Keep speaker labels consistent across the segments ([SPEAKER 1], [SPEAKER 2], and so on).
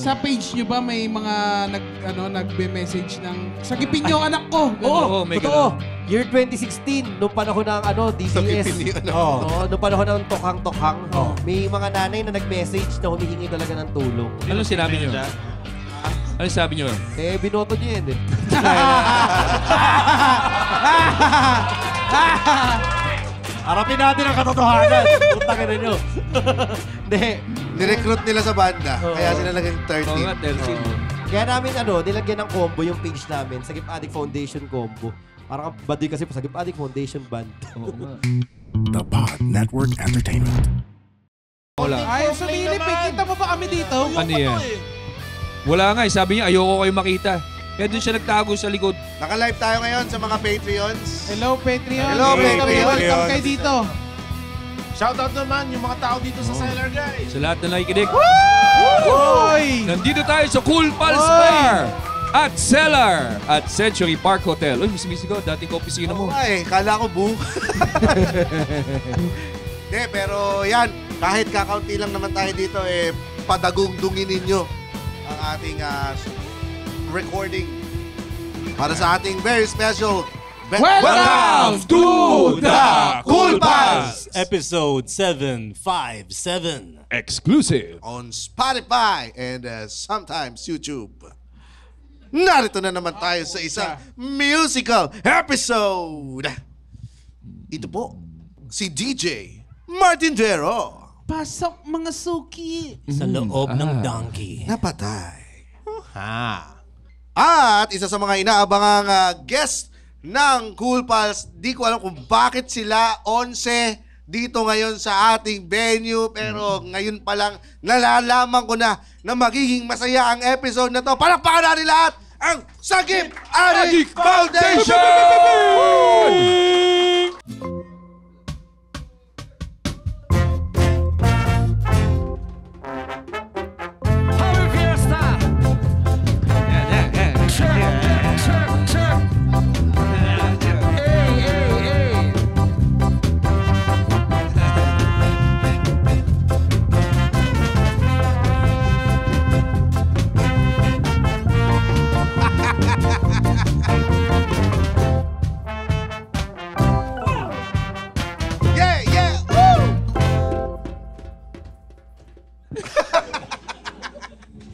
[SPEAKER 1] Sa page nyo ba may mga nagbe-message ng sagipin nyo anak ko?
[SPEAKER 2] Oo, totoo. Year 2016, nung panahon ng DBS. Nung panahon ng tokhang-tokhang. May mga nanay na nag-message na humihingi talaga ng tulong.
[SPEAKER 3] Ano sinabi nyo? Ano sabi nyo?
[SPEAKER 2] Binoto nyo yan eh.
[SPEAKER 4] Harapin natin ang katotohanan. Punta ka na nyo.
[SPEAKER 2] Hindi.
[SPEAKER 5] Nirecruit nila sa banda. Kaya sila naging 13.
[SPEAKER 3] Oo nga, 13.
[SPEAKER 2] Kaya namin nilagyan ng combo yung page namin. Sagip Addict Foundation combo. Parang baduy kasi Sagip Addict Foundation Band.
[SPEAKER 6] The Pod Network Entertainment.
[SPEAKER 1] Ay, sumilip eh. Kita mo ba kami dito?
[SPEAKER 3] Ano yan? Wala nga eh. Sabi niya, ayoko kayo makita. Kaya doon siya nagtago sa likod.
[SPEAKER 5] Naka-live tayo ngayon sa mga Patreons.
[SPEAKER 1] Hello, Patreon.
[SPEAKER 5] Hello, Patreon.
[SPEAKER 1] Welcome kayo dito.
[SPEAKER 4] Shoutout naman yung mga tao dito sa Cellar, guys.
[SPEAKER 3] Sa lahat na nakikinig.
[SPEAKER 1] Hoy!
[SPEAKER 3] Nandito tayo sa Cool Pals Bar at Cellar at Century Park Hotel. Uy, sumisigaw. Dating ka opisina mo.
[SPEAKER 5] Ay, kala ko bu. Hindi, pero yan. Kahit kakaunti lang naman tayo dito, padagugdungin ninyo ang ating recording para sa ating very special
[SPEAKER 1] Welcome
[SPEAKER 5] to the Cool Pals!
[SPEAKER 4] Episode 757.
[SPEAKER 3] Exclusive.
[SPEAKER 5] On Spotify and sometimes YouTube. Narito na naman tayo sa isang musical episode. Ito po, si DJ Martindero.
[SPEAKER 1] Pasok mga suki.
[SPEAKER 4] Sa loob ng donkey.
[SPEAKER 5] Napatay.
[SPEAKER 4] Ha.
[SPEAKER 5] At isa sa mga inaabangang guest ng Cool Pals, di ko alam kung bakit sila 11 dito ngayon sa ating venue. Pero ngayon pa lang nalalaman ko na magiging masaya ang episode na to. Palakpakan natin lahat ang Sagip Addict Foundation!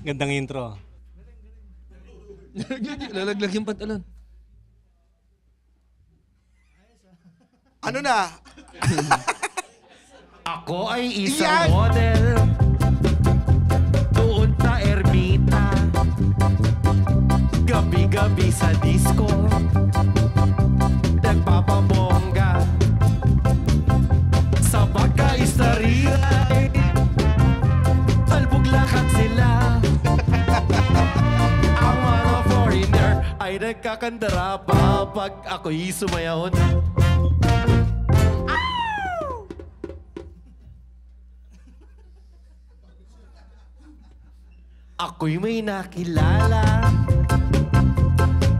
[SPEAKER 4] Gandang intro.
[SPEAKER 3] Lalaglag yung pantalon.
[SPEAKER 5] Ano na?
[SPEAKER 7] Ako ay isang model doon sa Ermita. Gabi-gabi sa disco nagpapabongga sa pagka-istariray. Talbog lahat sila. Ang mga foreigner ay nagkakandara pa pag ako'y sumayaw na. Ako'y may nakilala,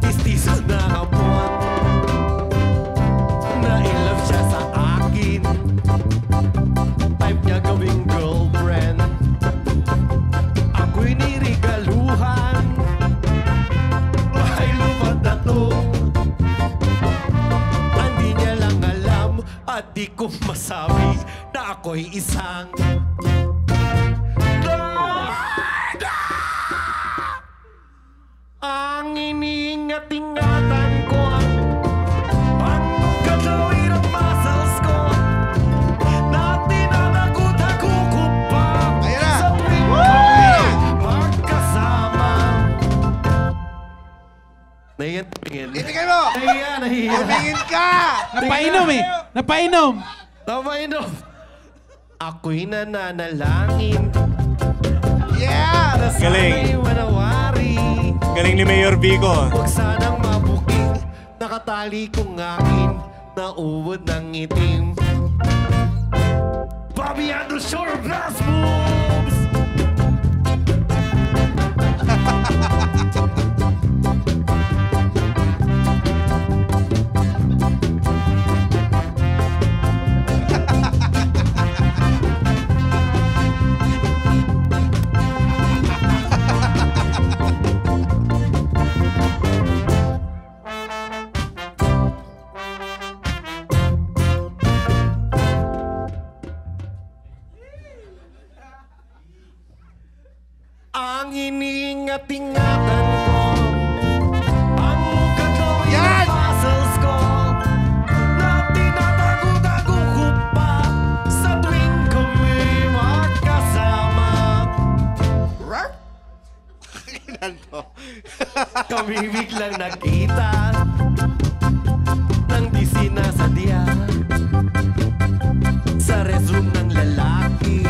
[SPEAKER 7] pistiso na kapot, na in love siya sa akin, type niya gawing girlfriend. Ako'y nirigaluhan, ay lumad na to. Hindi niya lang alam at di ko masabi na ako'y isang ang iniingat-ingatan ko ang gagawin ng muscles ko na tinatago-tago pa sa tuwing kami magkasama. Nahiyan, tingin.
[SPEAKER 5] Itigay mo!
[SPEAKER 7] Nahiya.
[SPEAKER 5] Tumingin ka!
[SPEAKER 1] Napainom eh. Napainom.
[SPEAKER 7] Ako'y nananalangin.
[SPEAKER 5] Yeah!
[SPEAKER 7] Na sana'y manawari.
[SPEAKER 4] Galing ni Mayor Vico.
[SPEAKER 7] Huwag sanang mabuking, nakatali kong akin na uwod ng itim. Bobby Andrews Shore Blast Moves! Ang iniingat-ingatan ko, ang katawin
[SPEAKER 5] Yan!
[SPEAKER 7] ng puzzles ko, na tinatago-tago ko pa sa tuwing kami magkasama.
[SPEAKER 5] Ilan to?
[SPEAKER 7] Kami biglang nagkita ng di sinasadya sa restroom ng lalaki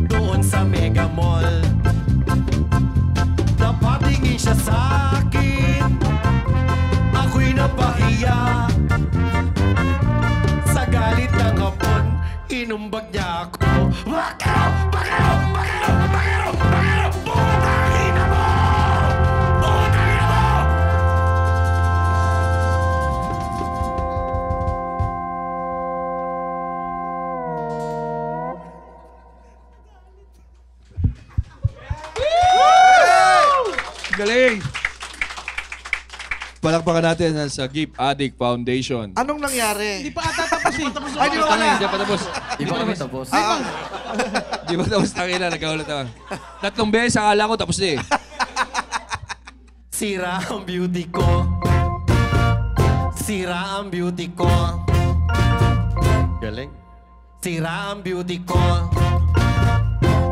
[SPEAKER 7] doon sa Mega Mall. Napatingin siya sa akin, ako'y napahiya. Sa galit ng hapon, inumbag niya ako. Bakero! Bakero! Bakero! Bakero! Bakero! Putangin na mo! Putangin na mo!
[SPEAKER 3] Galing! Palakpakan natin sa Gift Addict Foundation.
[SPEAKER 5] Anong nangyari?
[SPEAKER 1] Hindi pa ata tapos eh.
[SPEAKER 5] Ay, di ba wala?
[SPEAKER 3] Hindi pa tapos.
[SPEAKER 2] Di ba kami tapos?
[SPEAKER 3] Di ba tapos? Tangina, nagkaulat ako. 3 beses, akala ko tapos na eh.
[SPEAKER 7] Sira ang beauty ko. Sira ang beauty ko.
[SPEAKER 2] Galing.
[SPEAKER 7] Sira ang beauty ko.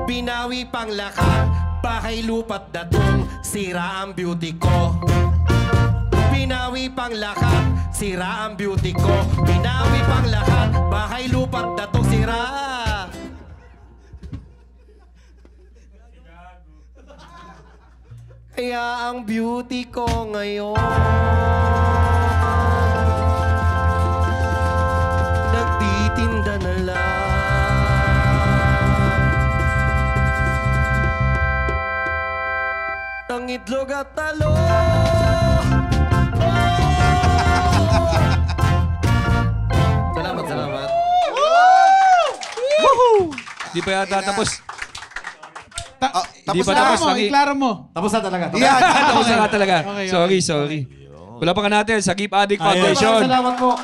[SPEAKER 7] Pinawi pang lakas, bakay lupat datong. Sira ang beauty ko. Pinawi pang lakas, sira ang beauty ko. Pinawi pang lakas, bakay lupat datong. Sira. Kaya ang beauty ko ngayon nagtitinda na lang ng itlog at talo. Salamat, salamat.
[SPEAKER 3] Di pa yata tapos.
[SPEAKER 5] Tapos
[SPEAKER 3] pa
[SPEAKER 5] na.
[SPEAKER 3] tapos.
[SPEAKER 1] Iklaro mo.
[SPEAKER 2] Tapos na talaga.
[SPEAKER 5] Yan.
[SPEAKER 3] Tapos na nga talaga.
[SPEAKER 1] Okay,
[SPEAKER 3] Sorry. Palakpakan natin sa Gift Addict
[SPEAKER 2] Maraming
[SPEAKER 3] Foundation.
[SPEAKER 2] salamat po.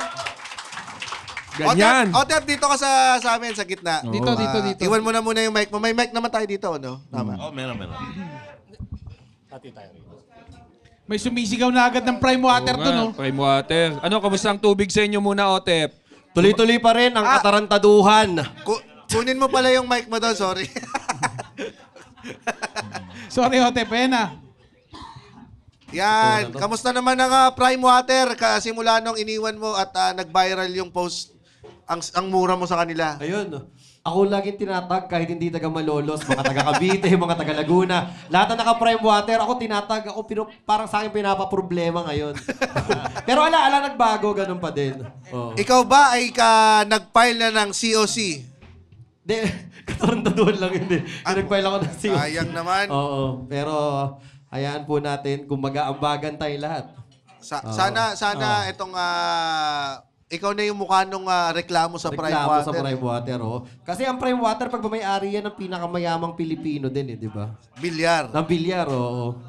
[SPEAKER 3] Ganyan.
[SPEAKER 5] Otep, dito ka sa amin, sa gitna.
[SPEAKER 1] Dito.
[SPEAKER 5] Iwan mo na muna yung mic mo. May mic naman tayo dito, no? Tama.
[SPEAKER 4] Meron.
[SPEAKER 1] May sumisigaw na agad ng prime water
[SPEAKER 3] Oo
[SPEAKER 1] to,
[SPEAKER 3] nga,
[SPEAKER 1] no?
[SPEAKER 3] Prime water. Ano, kamusta ang tubig sa inyo muna, Otep?
[SPEAKER 2] Tuloy-tuloy pa rin ang katarantaduhan.
[SPEAKER 5] Kunin mo pala yung mic mo doon, sorry.
[SPEAKER 1] Sorry, Hotep. Ayan na.
[SPEAKER 5] Yan. Kamusta naman ang Prime Water? Simula nung iniwan mo at nag-viral yung post, ang mura mo sa kanila.
[SPEAKER 2] Ayun. Ako laging tinatag kahit hindi taga Malolos, mga taga Cavite, mga taga Laguna. Lahat na naka-prime water, ako tinatag. Parang sa akin pinapaproblema ngayon. Pero ala nagbago, ganun pa din. Oo.
[SPEAKER 5] Ikaw ba ay nag-file na ng COC?
[SPEAKER 2] Hindi, katarantaduhan lang hindi. Nag-file ako ng COC.
[SPEAKER 5] Sayang naman.
[SPEAKER 2] Oo. Pero hayaan po natin kung mag-aambagan tayo lahat.
[SPEAKER 5] Sana itong ikaw na yung mukha nung reklamo sa Prime
[SPEAKER 2] Reklamo
[SPEAKER 5] Water.
[SPEAKER 2] sa prime water, oh. Kasi ang prime water, pag may-ari yan ng pinakamayamang Pilipino din, di ba?
[SPEAKER 5] Bilyar.
[SPEAKER 2] Ng bilyar, oo.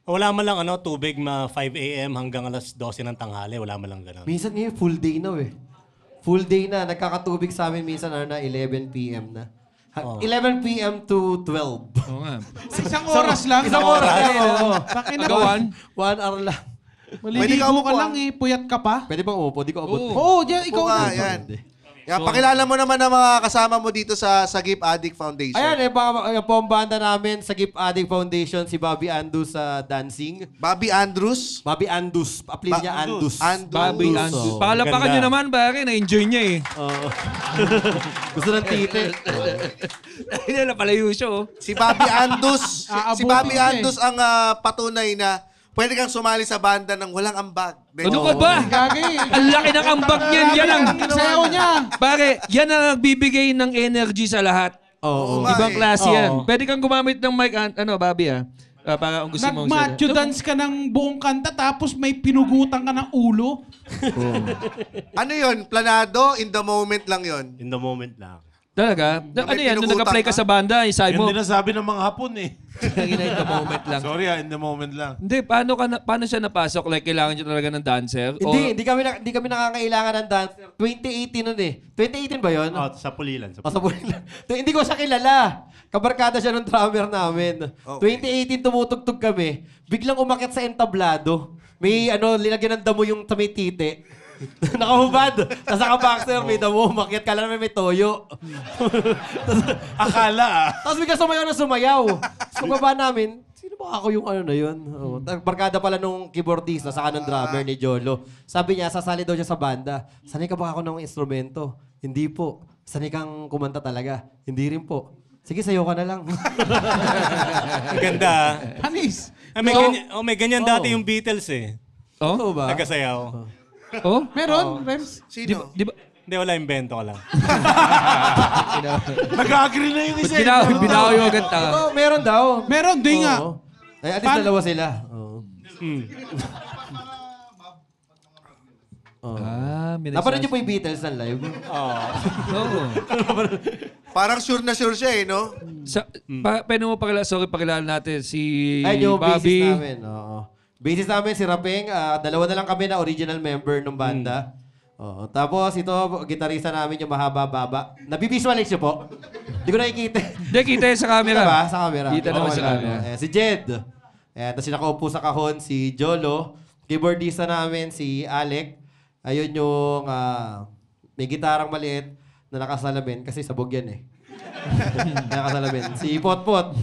[SPEAKER 8] Wala man lang tubig 5 a.m. hanggang alas 12 ng tanghali. Wala man lang ganun.
[SPEAKER 2] Minsan ngayon, full day na eh. Full day na. Nagkakatubig sa amin minsan na 11 p.m. na. 11 p.m. to 12.
[SPEAKER 3] Oo nga.
[SPEAKER 1] Isang oras lang.
[SPEAKER 2] Isang oras lang, oo.
[SPEAKER 1] Pakina
[SPEAKER 3] Agawan?
[SPEAKER 2] 1 hour lang.
[SPEAKER 1] Maliligo ka lang eh. Puyat ka pa.
[SPEAKER 2] Pwede bang umupo? Di ko abot.
[SPEAKER 1] Oo, diyan ikaw
[SPEAKER 5] Oo nga,
[SPEAKER 1] na.
[SPEAKER 5] yan. Yan, pakilala mo naman ang mga kasama mo dito sa Gift Addict Foundation.
[SPEAKER 2] Ayan, po ang banda namin sa Gift Addict Foundation, si Bobby Andus sa dancing.
[SPEAKER 5] Bobby Andrews.
[SPEAKER 2] Bobby Andus. Apply niya Andus.
[SPEAKER 3] Bobby
[SPEAKER 5] Andus.
[SPEAKER 3] Andus.
[SPEAKER 2] Oo.
[SPEAKER 3] Pakalapakan nyo
[SPEAKER 8] Ganda.
[SPEAKER 3] naman, pare. Na-enjoy niya eh.
[SPEAKER 2] Oo. Gusto ng tite.
[SPEAKER 3] Hindi na palayo siya, oh.
[SPEAKER 5] Si Bobby Andus.
[SPEAKER 1] Aabutin
[SPEAKER 5] Si Bobby
[SPEAKER 1] siya eh.
[SPEAKER 5] Andus ang patunay na pwede kang sumali sa banda ng walang ambag.
[SPEAKER 3] Ano ka ba?
[SPEAKER 1] Gagi.
[SPEAKER 3] Ang laki ng ambag niyan. Yan ang...
[SPEAKER 1] Sayaw niya.
[SPEAKER 3] Pare, yan ang nagbibigay ng energy sa lahat.
[SPEAKER 2] Oo.
[SPEAKER 5] nga
[SPEAKER 3] Ibang
[SPEAKER 5] eh.
[SPEAKER 3] klase yan.
[SPEAKER 8] Oo.
[SPEAKER 3] Pwede kang gumamit ng mic, Bobby, para kung gusto mong
[SPEAKER 1] Nag-macho dance ka ng buong kanta tapos may pinugutan ka ng ulo.
[SPEAKER 5] Ano yon? Planado? In the moment lang yon.
[SPEAKER 8] In the moment lang.
[SPEAKER 3] Talaga? Ano yan? Nung nag-apply ka sa banda, isabi
[SPEAKER 4] Yun
[SPEAKER 3] mo,
[SPEAKER 4] din ang sabi ng mga Hapon eh.
[SPEAKER 3] in the moment lang.
[SPEAKER 4] Sorry in the moment lang.
[SPEAKER 3] Hindi, paano siya napasok? Like, kailangan niya talaga ng dancer?
[SPEAKER 2] Hindi kami nakakailangan ng dancer. 2018 nun eh. 2018 ba yun?
[SPEAKER 8] Oh, sa Pulilan.
[SPEAKER 2] Sa Pulilan. Hindi ko siya kilala. Kabarkada siya ng drummer namin. 2018 tumutugtog kami. Biglang umakyat sa entablado. May linagyan ng damo yung sa may titi. Nakahubad. Tapos naka-boxer, may damo. Umakyat ka lang may toyo.
[SPEAKER 4] Akala
[SPEAKER 2] Tapos bigla sumayaw na sumayaw. So baba namin, sino ba ako yung na yun? Barkada pala nung keyboardista sa kanong drummer ni Jolo. Sabi niya, sasali daw siya sa banda. Sanay ka ba ako ng instrumento? Hindi po. Sanay kang kumanta talaga? Hindi rin po. Sige, sayo ka na lang.
[SPEAKER 8] Ang ganda.
[SPEAKER 1] Panis.
[SPEAKER 8] May ganyan dati yung Beatles eh.
[SPEAKER 2] Oo ba?
[SPEAKER 8] Nagkasayaw.
[SPEAKER 3] Oh?
[SPEAKER 1] Meron, Rems?
[SPEAKER 5] Sino?
[SPEAKER 3] Di ba?
[SPEAKER 8] Hindi, wala, invento ka lang.
[SPEAKER 4] nag-agree na yung isa.
[SPEAKER 3] Binaw yung agad tanga.
[SPEAKER 2] Oo, meron daw.
[SPEAKER 1] Meron, di nga.
[SPEAKER 2] Oo. Ay, at least dalawa sila. Oo.
[SPEAKER 3] May
[SPEAKER 2] Napanood niyo po yung Beatles na live?
[SPEAKER 3] Oo.
[SPEAKER 5] Parang sure na sure siya eh, no?
[SPEAKER 3] Pwede mo pakilala natin si
[SPEAKER 2] Ay, yung bassist
[SPEAKER 3] Bobby.
[SPEAKER 2] namin. Oo. Bassist namin si Rapeng. Dalawa na lang kami na original member ng banda. Oo. Tapos ito, gitarista namin yung mahaba-baba. Nabivisualize niyo po? Hindi ko nakikita.
[SPEAKER 3] Hindi, kita yun sa camera.
[SPEAKER 2] Kita ba? Sa camera.
[SPEAKER 3] Kita naman
[SPEAKER 2] Oo,
[SPEAKER 3] sa
[SPEAKER 2] wala.
[SPEAKER 3] camera.
[SPEAKER 2] Ayan, si Jed. Ayan, tapos nakaupo sa kahon si Jolo. Keyboardista namin si Alec. Ayun yung may gitarang maliit na nakasalamin kasi sabog yan eh. Nakasalamin. Si Potpot.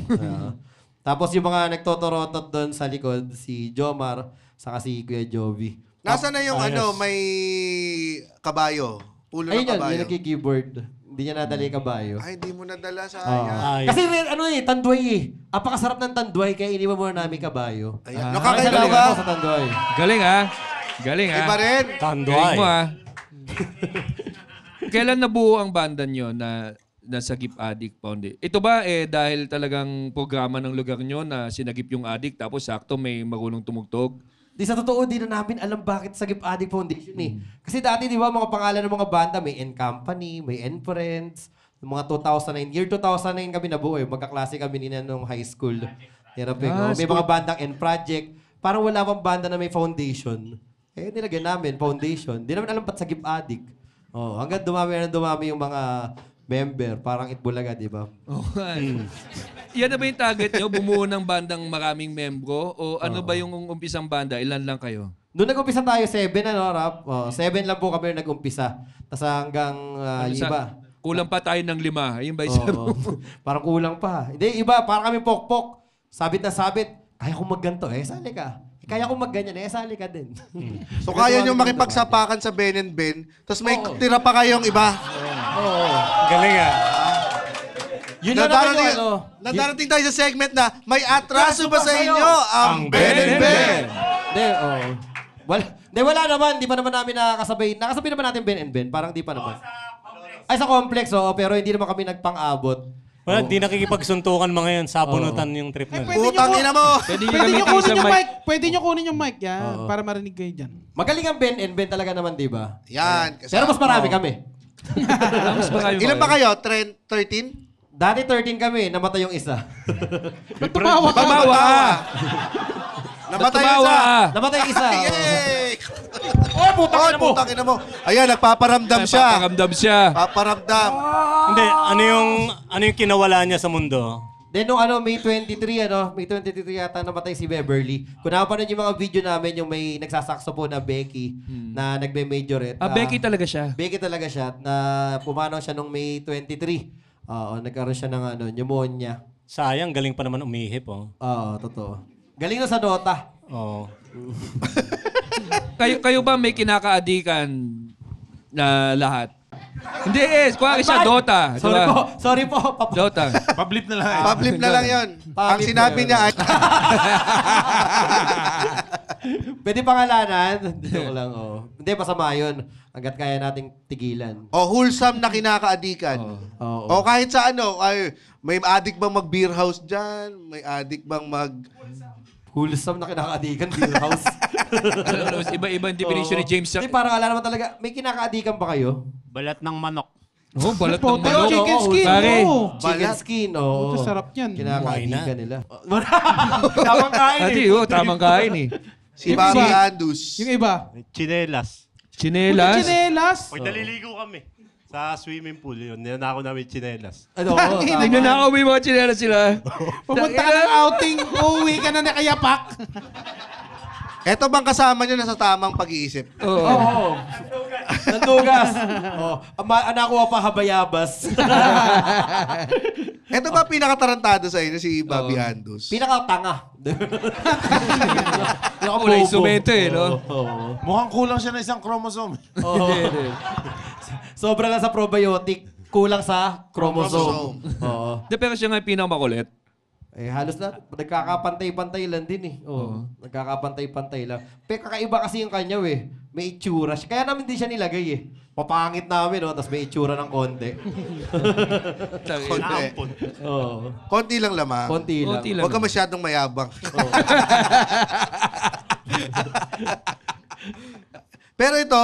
[SPEAKER 2] Tapos yung mga nagtotorotot doon sa likod, si Jomar, saka si Kuya Jovi.
[SPEAKER 5] Nasaan na yung may kabayo? Ulo
[SPEAKER 2] Ayun
[SPEAKER 5] ng
[SPEAKER 2] yan,
[SPEAKER 5] kabayo.
[SPEAKER 2] yung nagki-keyboard. Hindi niya nadala yung kabayo.
[SPEAKER 5] Ay, hindi mo nadala sa
[SPEAKER 8] Ay.
[SPEAKER 2] Kasi tanduay eh. Apakasarap ng tanduay kaya iniwan muna namin kabayo.
[SPEAKER 5] Ayan.
[SPEAKER 2] Nakakailan
[SPEAKER 5] Nakakailan
[SPEAKER 2] ba?
[SPEAKER 5] ba?
[SPEAKER 2] Sa tanduay.
[SPEAKER 3] Galing ha? Galing ha?
[SPEAKER 5] Iba rin.
[SPEAKER 3] Galing
[SPEAKER 8] Tanduay.
[SPEAKER 3] mo ha? Kailan nabuo ang banda nyo na Sagip Addict Foundation? Ito ba dahil talagang programa ng lugar nyo na sinagip yung addict tapos sakto may marunong tumugtog?
[SPEAKER 2] Di sa totoo, di na namin alam bakit Sagip Addict Foundation eh. Kasi dati, di ba, mga pangalan ng mga banda, may N Company, may N Friends, mga 2009. Year 2009 kami nabuo eh. Magkaklase kami nila nung high school. May mga bandang N Project. Parang wala pang banda na may foundation. Nilagyan namin, foundation. Di namin alam ba't Sagip Addict. Hanggang dumami yung mga member. Parang Itbulaga, di ba?
[SPEAKER 3] Yan na ba yung target nyo? Bumuo ng bandang maraming membro? O ano ba yung umpisang banda? Ilan lang kayo?
[SPEAKER 2] Noong nag-umpisa tayo, 7 Rap? 7 lang po kami nag-umpisa. Tapos hanggang iba.
[SPEAKER 3] Kulang pa tayo ng 5. Ayun ba isa mo?
[SPEAKER 2] Parang kulang pa. Hindi, iba. Parang kami pokpok. Sabit na sabit. Kaya kong magganto. Sali ka. Kaya kong magganyan. Sali ka din.
[SPEAKER 5] So kaya nyo makipagsapakan sa Ben and Ben, tapos may tira pa kayong iba.
[SPEAKER 8] Galing ah.
[SPEAKER 2] Yun na naman yung
[SPEAKER 5] Nadarating tayo sa segment na may atraso ba sa inyo ang Ben and Ben?
[SPEAKER 2] Wala naman. Di pa naman namin nakakasabay. Nakasabay naman natin Ben and Ben. Parang di pa naman. Ay, sa complex, pero hindi naman kami nagpang-abot.
[SPEAKER 8] Wala, di nakikipagsuntukan mga yan. Sabunutan yung trip na.
[SPEAKER 5] Putang ina mo!
[SPEAKER 3] Pwede nyo
[SPEAKER 1] Pwede nyo
[SPEAKER 3] gamitin
[SPEAKER 1] kunin
[SPEAKER 3] isang
[SPEAKER 1] yung
[SPEAKER 3] mic.
[SPEAKER 1] mic. Pwede nyo kunin yung mic yan para marinig kayo dyan.
[SPEAKER 2] Magaling ang Ben and Ben talaga naman, di ba?
[SPEAKER 5] Yan.
[SPEAKER 2] Pero mas marami kami.
[SPEAKER 3] Mas marami
[SPEAKER 5] Ilan ba kayo? 13?
[SPEAKER 2] Dati 13 kami, namatay yung isa.
[SPEAKER 1] Ba't tumawa ka?
[SPEAKER 3] Tumawa ka!
[SPEAKER 5] Namatay
[SPEAKER 3] Tumawa
[SPEAKER 5] isa!
[SPEAKER 3] ka!
[SPEAKER 2] Namatay yung isa.
[SPEAKER 5] Yay!
[SPEAKER 2] Oh, putang ina mo!
[SPEAKER 5] Putang ina mo! Ayan, nagpaparamdam siya.
[SPEAKER 3] Paparamdam siya.
[SPEAKER 5] Paparamdam.
[SPEAKER 8] Hindi, ano yung kinawala niya sa mundo?
[SPEAKER 2] Then nung May 23, May 23 yata namatay si Beverly. Kung napanood yung mga video namin, yung may nagsasakso po na Becky na nagbe-majorette.
[SPEAKER 3] Becky talaga siya.
[SPEAKER 2] Becky talaga siya na pumanaw siya nung May 23. Nagkaroon siya ng pneumonia.
[SPEAKER 8] Sayang, galing pa naman umihip oh.
[SPEAKER 2] Totoo. Galing na sa Dota.
[SPEAKER 8] Oo.
[SPEAKER 3] Kayo ba may kinakaadikan na lahat? Hindi kuwari siya Dota.
[SPEAKER 2] Sorry po.
[SPEAKER 3] Dota.
[SPEAKER 4] Pablip na lang.
[SPEAKER 5] Pablip na lang yon. Ang sinabi niya ay...
[SPEAKER 2] Pwede pangalanan. Joke lang, Hindi, masama yun. Hanggat kaya nating tigilan.
[SPEAKER 5] wholesome na kinakaadikan. O kahit sa may addict bang mag-beer house dyan? May addict bang
[SPEAKER 2] Wholesome na kinakaadikan, beer house.
[SPEAKER 3] Iba-iba ang definition ni James.
[SPEAKER 2] Hindi, parang alam naman talaga. May kinakaadikan ba kayo?
[SPEAKER 9] Balat ng manok.
[SPEAKER 3] Oh, balat ng
[SPEAKER 1] Puta,
[SPEAKER 3] manok.
[SPEAKER 1] chicken
[SPEAKER 2] Oo,
[SPEAKER 1] skin.
[SPEAKER 3] pare.
[SPEAKER 1] Oo.
[SPEAKER 2] Chicken skin, oo.
[SPEAKER 1] Puta, sarap yan.
[SPEAKER 2] Kinakaibigan nila.
[SPEAKER 4] Tamang kain
[SPEAKER 3] Ati, tamang kain eh.
[SPEAKER 5] Si
[SPEAKER 1] Yung
[SPEAKER 5] Bobby
[SPEAKER 1] iba.
[SPEAKER 5] Andus.
[SPEAKER 1] Yung iba.
[SPEAKER 8] Chinelas.
[SPEAKER 3] Chinelas.
[SPEAKER 1] Chinelas.
[SPEAKER 8] Pag naliligo kami sa swimming pool, yun, ninanako namin chinelas.
[SPEAKER 2] Ano,
[SPEAKER 3] Nagnanakaw mo yung mga chinelas sila.
[SPEAKER 1] Pumunta ka ng outing, uuwi ka na nakayapak.
[SPEAKER 5] Eto bang kasama nyo na sa tamang pag-iisip?
[SPEAKER 3] Oo.
[SPEAKER 2] Oo. Nandugas. Oh, anak ko pa habayabas.
[SPEAKER 5] Eto ba pinakatarantado sa inyo, si Bobby Andus?
[SPEAKER 2] Pinakatanga.
[SPEAKER 3] Kulay sumento eh, no?
[SPEAKER 2] Oo.
[SPEAKER 4] Mukhang kulang siya ng isang chromosome.
[SPEAKER 2] Oo. Sobra lang sa probiotic, kulang sa chromosome. Oo.
[SPEAKER 3] De, pero siya nga yung pinakamakulit.
[SPEAKER 2] Eh, halos na, nagkakapantay-pantay lang din eh. Oo. Nagkakapantay-pantay lang. Pero kakaiba kasi yung kanya eh. May itsura siya. Kaya namin din siya nilagay eh. Papangit namin, no? Tapos may itsura ng konti.
[SPEAKER 5] Konti.
[SPEAKER 2] Oo.
[SPEAKER 5] Konti lang lamang.
[SPEAKER 2] Konti lang.
[SPEAKER 3] Konti lang.
[SPEAKER 5] Huwag ka masyadong mayabang. Pero ito,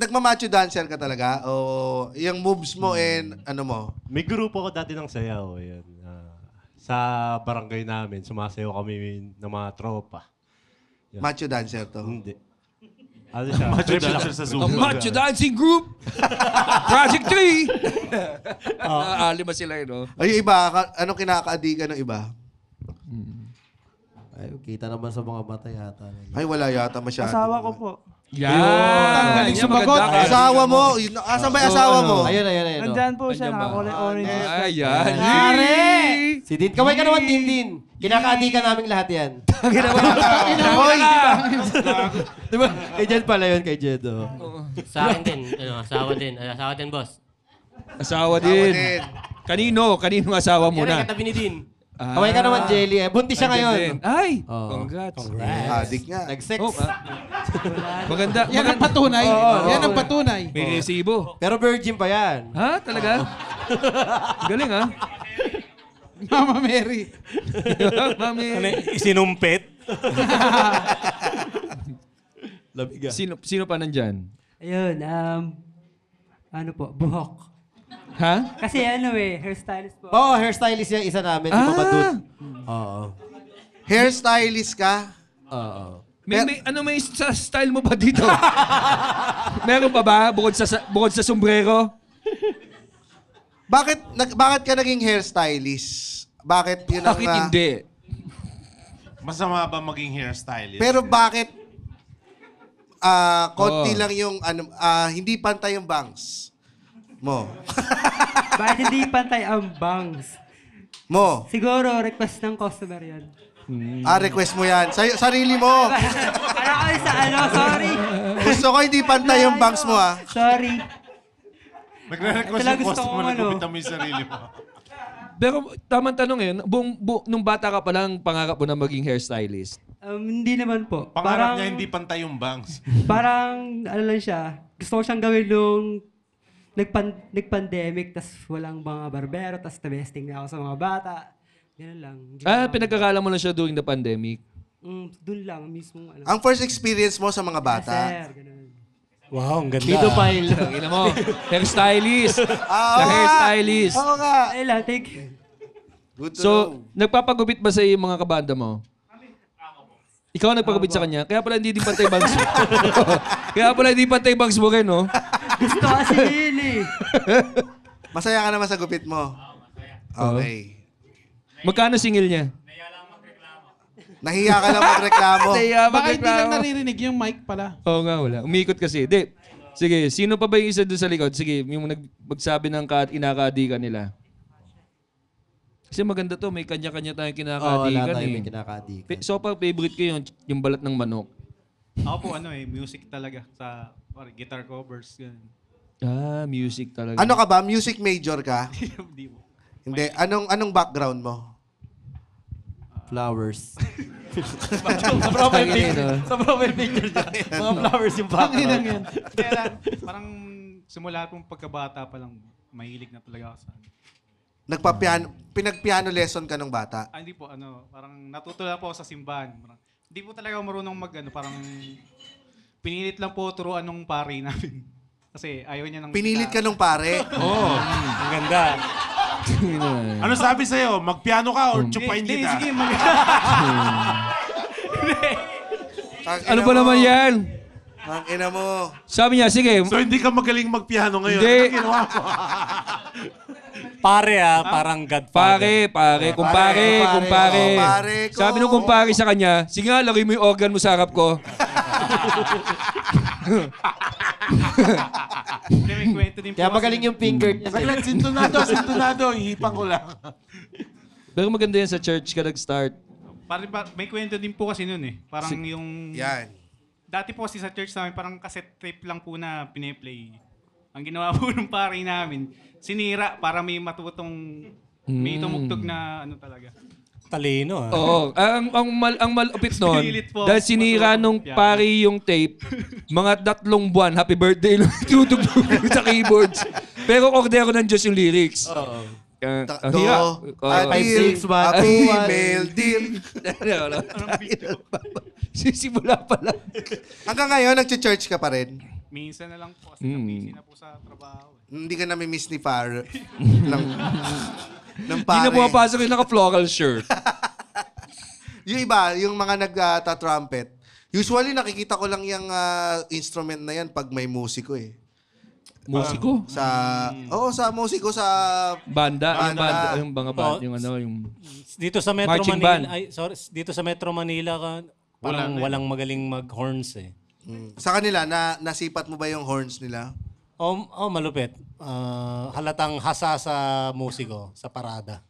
[SPEAKER 5] nagmamacho dancer ka talaga? O yung moves mo and ano mo?
[SPEAKER 8] May grupo ko dati ng sayaw. Yan. Sa barangay namin, sumasayaw kami ng mga tropa.
[SPEAKER 5] Macho dancer to.
[SPEAKER 8] Hindi. Ano siya?
[SPEAKER 4] Macho dancer sa
[SPEAKER 3] Ang
[SPEAKER 4] Zumba.
[SPEAKER 3] Macho Dancing Group! Project 3! Alima sila yun, no?
[SPEAKER 5] Ay, yung iba, anong kinakaadikan ng iba?
[SPEAKER 2] Ay, kita naman sa mga mata yata.
[SPEAKER 5] Ay, wala yata masyado.
[SPEAKER 9] Asawa ko po.
[SPEAKER 3] Yan!
[SPEAKER 1] Galing
[SPEAKER 3] Yan,
[SPEAKER 1] sumagot.
[SPEAKER 3] maganda ka.
[SPEAKER 5] Asawa mo? Asan ba yung asawa mo?
[SPEAKER 2] Ayun. Oh.
[SPEAKER 9] Nandyan po siya,
[SPEAKER 3] Nandyan ba?
[SPEAKER 9] nakakulay orange.
[SPEAKER 3] Ayan.
[SPEAKER 1] Pare!
[SPEAKER 2] Si Din. Kamay ka naman, Din. Kinakaadikan namin lahat yan.
[SPEAKER 5] Hoy!
[SPEAKER 2] Di ba? Kay Jed pala yun, kay Jed. Oh.
[SPEAKER 10] Sa akin din. Asawa din. Asawa din, boss.
[SPEAKER 3] Asawa din. Kanino? Kaninong asawa mo
[SPEAKER 10] Yan ang
[SPEAKER 3] na?
[SPEAKER 10] katabi ni Din.
[SPEAKER 2] Kamay ka naman, Jelly. Buntis siya ngayon.
[SPEAKER 3] Ay!
[SPEAKER 2] Oh.
[SPEAKER 3] Congrats.
[SPEAKER 5] Adik nga.
[SPEAKER 2] Nag-sex.
[SPEAKER 3] Oh, maganda.
[SPEAKER 1] Yan ang
[SPEAKER 3] maganda.
[SPEAKER 1] patunay.
[SPEAKER 2] Oo.
[SPEAKER 1] Yan ang patunay.
[SPEAKER 3] May resibo.
[SPEAKER 2] Pero virgin pa yan.
[SPEAKER 3] Ha? Talaga? Galing, ha?
[SPEAKER 1] Mama Mary.
[SPEAKER 3] Mami.
[SPEAKER 8] Ano, isinumpit?
[SPEAKER 3] Sino pa nandyan?
[SPEAKER 9] Ayun, ano po, buhok.
[SPEAKER 3] Ha?
[SPEAKER 9] Kasi hairstylist po.
[SPEAKER 2] Oo, hairstylist yan. Isa namin. Si Papa Dut. Oo.
[SPEAKER 5] Hairstylist ka?
[SPEAKER 2] Oo.
[SPEAKER 3] May sa style mo ba dito? Meron pa ba? Bukod sa sombrero?
[SPEAKER 5] Bakit ka naging hairstylist? Bakit yun ang...
[SPEAKER 3] Bakit hindi?
[SPEAKER 4] Masama ba maging hairstylist?
[SPEAKER 5] Pero bakit konti lang yung hindi pantay yung bangs mo?
[SPEAKER 9] Bakit hindi pantay ang bangs?
[SPEAKER 5] Mo.
[SPEAKER 9] Siguro, request ng customer yan.
[SPEAKER 5] Request mo yan. Sarili mo.
[SPEAKER 9] Sorry.
[SPEAKER 5] Gusto ko hindi pantay yung bangs mo,
[SPEAKER 9] Sorry.
[SPEAKER 4] Nagre-request
[SPEAKER 9] Ito lang
[SPEAKER 4] yung
[SPEAKER 9] gusto
[SPEAKER 4] customer
[SPEAKER 9] kong
[SPEAKER 4] na gupitan mo yung sarili mo.
[SPEAKER 3] Pero tamang tanong yun, nung bata ka pa lang, pangarap mo na maging hairstylist?
[SPEAKER 9] Hindi naman po.
[SPEAKER 4] Pangarap niya hindi pantay yung bangs.
[SPEAKER 9] Parang, ano lang siya, gusto ko siyang gawin nung nag-pandemic, tas walang mga barbero, tas tabesting na ako sa mga bata. Ganun lang.
[SPEAKER 3] Pinagkakala mo lang siya during the pandemic?
[SPEAKER 9] Doon lang, mismo.
[SPEAKER 5] Ang first experience mo sa mga bata?
[SPEAKER 9] Sir, ganun.
[SPEAKER 8] Wow, ang ganda.
[SPEAKER 2] Pedophile.
[SPEAKER 3] Ina mo, hairstylist.
[SPEAKER 5] Oo
[SPEAKER 3] Sa
[SPEAKER 5] nga.
[SPEAKER 3] hairstylist.
[SPEAKER 5] Oo nga.
[SPEAKER 9] Ay lang, thank you.
[SPEAKER 5] Good to
[SPEAKER 3] So,
[SPEAKER 5] know.
[SPEAKER 3] nagpapagupit ba sa mga kabanda mo? Ikaw ang nagpagupit sa kanya? Kaya pala hindi din pantay bangs mo. Kaya pala hindi pantay bangs mo rin, no?
[SPEAKER 9] Gusto kasi yun eh.
[SPEAKER 5] Masaya ka naman sa gupit mo? Okay.
[SPEAKER 3] Magkano singil niya?
[SPEAKER 5] Nahiya ka lang magreklamo.
[SPEAKER 1] Baka hindi lang naririnig yung mic pala.
[SPEAKER 3] Oo nga, wala. Umikot kasi. Di. Sige, sino pa ba yung isa doon sa likod? Sige, yung magsabi ng inakaadikan nila. Kasi maganda to, may kanya-kanya tayong
[SPEAKER 2] Oo,
[SPEAKER 3] kinakaadikan
[SPEAKER 2] lahat tayo
[SPEAKER 3] eh.
[SPEAKER 2] may kinakaadikan.
[SPEAKER 3] So, favorite ko yung balat ng manok.
[SPEAKER 11] Ako po, music talaga sa guitar covers. Ganun.
[SPEAKER 3] Music talaga.
[SPEAKER 5] Ano ka ba? Music major ka?
[SPEAKER 11] Hindi po.
[SPEAKER 5] Hindi. Anong background mo?
[SPEAKER 2] Flowers.
[SPEAKER 3] Sa profile picture.
[SPEAKER 2] Sa profile picture niya. Mga flowers yung
[SPEAKER 1] Tanginang
[SPEAKER 2] background.
[SPEAKER 1] yan.
[SPEAKER 11] Kaya lang, parang simula pong pagkabata pa lang, mahilig na talaga ako sa
[SPEAKER 5] Pinag-piano lesson ka nung bata?
[SPEAKER 11] hindi po, parang natutuwa po ako sa simbahan. Parang, hindi po talaga ako marunong parang pinilit lang po turuan nung pari namin. Kasi ayaw niya ng...
[SPEAKER 5] Pinilit ka nung pare.
[SPEAKER 8] Oo. Ang ganda.
[SPEAKER 4] Ano sabi sa'yo? Magpiano ka or chupain
[SPEAKER 11] Hindi,
[SPEAKER 4] kita?
[SPEAKER 11] sige,
[SPEAKER 3] Ano ba naman yan?
[SPEAKER 5] Ang ina mo.
[SPEAKER 3] Sabi niya, sige.
[SPEAKER 4] So hindi ka magaling magpiano ngayon?
[SPEAKER 3] Hindi.
[SPEAKER 4] Ano ginawa mo?
[SPEAKER 8] Pare parang godfather.
[SPEAKER 3] Kumpare.
[SPEAKER 5] Kumpare ko.
[SPEAKER 3] Sabi nung kumpare sa kanya, sige nga, lagay mo yung organ mo sa harap ko.
[SPEAKER 11] May kwento din po
[SPEAKER 2] Kaya
[SPEAKER 11] kasi-
[SPEAKER 2] magaling yung finger niya.
[SPEAKER 4] Saglit, sintunado. Ihipang ko lang.
[SPEAKER 3] Pero maganda yan sa church ka nag-start.
[SPEAKER 11] May kwento din po kasi nun eh. Parang yung...
[SPEAKER 5] Yan.
[SPEAKER 11] Dati po kasi sa church namin, parang cassette tape lang po na piniplay. Ang ginawa po ng pare namin, sinira para may matutong, may tumugtog na ano talaga.
[SPEAKER 8] Talino
[SPEAKER 3] Oo. Ang malupit nun,
[SPEAKER 11] Pinilit po.
[SPEAKER 3] dahil sinira nung pare yung tape, mga 3 buwan, happy birthday lang tutugtog sa keyboards. Pero kordero ng Diyos yung lyrics.
[SPEAKER 2] Oo.
[SPEAKER 5] Happy female deal.
[SPEAKER 3] Sisimula pa lang.
[SPEAKER 5] Hanggang ngayon, nag-church ka pa rin?
[SPEAKER 11] Minsan na lang po kasi busy na po sa trabaho.
[SPEAKER 5] Hindi ka nami-miss ni Far. ng
[SPEAKER 3] Hindi
[SPEAKER 5] pare.
[SPEAKER 3] na pumapasok yung naka-floral shirt.
[SPEAKER 5] Yung iba, yung mga nag-trumpet, usually nakikita ko lang yung instrument na yan pag may musiko eh.
[SPEAKER 3] Musiko?
[SPEAKER 5] Sa musiko sa
[SPEAKER 3] Banda.
[SPEAKER 5] Banda.
[SPEAKER 3] Yung mga band. Yung ano, yung...
[SPEAKER 8] Dito sa Metro
[SPEAKER 3] Marching
[SPEAKER 8] Manila,
[SPEAKER 3] band.
[SPEAKER 8] dito sa Metro Manila parang walang magaling mag-horns eh.
[SPEAKER 5] Sa kanila, nasipat mo ba yung horns nila?
[SPEAKER 8] Malupit. Halatang hasa sa musiko, sa parada.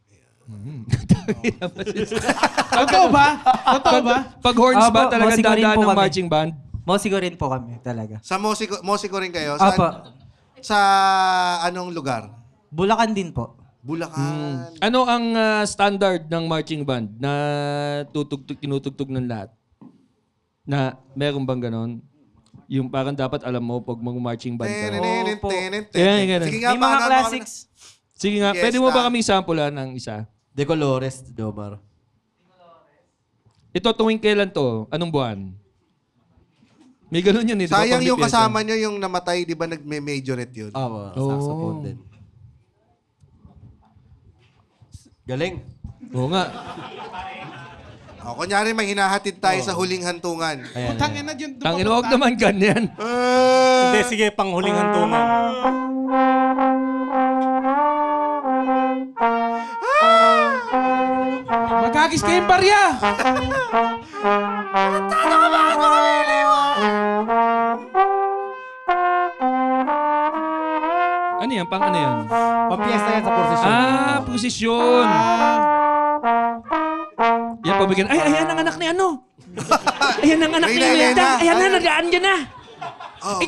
[SPEAKER 1] Totoo ba?
[SPEAKER 3] Pag horns ba talaga
[SPEAKER 9] musiko rin
[SPEAKER 3] dadaan
[SPEAKER 9] po
[SPEAKER 3] ng
[SPEAKER 9] kami.
[SPEAKER 3] marching band?
[SPEAKER 9] Musiko rin po kami talaga.
[SPEAKER 5] Sa musiko rin kayo?
[SPEAKER 9] Apa.
[SPEAKER 5] Sa anong lugar?
[SPEAKER 9] Bulacan din po.
[SPEAKER 5] Bulacan.
[SPEAKER 3] Ano ang standard ng marching band na tinutugtog ng lahat? Na meron bang ganon? Yung parang dapat alam mo pag mag-marching band ka. Ganun.
[SPEAKER 5] Sige nga,
[SPEAKER 9] May mga classics.
[SPEAKER 3] Sige nga,
[SPEAKER 5] Yes,
[SPEAKER 3] pwede mo ba kaming sampulan ng isa?
[SPEAKER 2] De Colores, Jomar.
[SPEAKER 3] Ito tuwing kailan to? Anong buwan? May ganun yun eh. di ba?
[SPEAKER 5] Sayang yung
[SPEAKER 3] Pang-depensa.
[SPEAKER 5] kasama nyo yung namatay, di ba nagme-majorette yun?
[SPEAKER 2] Saxophone din. Galing.
[SPEAKER 3] Oo nga.
[SPEAKER 5] Kunyari may hinahatid tayo sa huling hantungan.
[SPEAKER 2] Ayan,
[SPEAKER 1] Tangin na yun.
[SPEAKER 3] Tangin, huwag naman ganyan.
[SPEAKER 8] Hindi, sige, panghuling hantungan.
[SPEAKER 1] Magagis kayong barya.
[SPEAKER 3] Ano yan? Pang ano yan?
[SPEAKER 2] Pampiesta yan sa prosesyon.
[SPEAKER 3] Posisyon. Yan, pabigyan. Ay, ayan ang anak ni ano. Ayan ang anak ni Imelda. Ayan na, nagaan dyan na. Ay,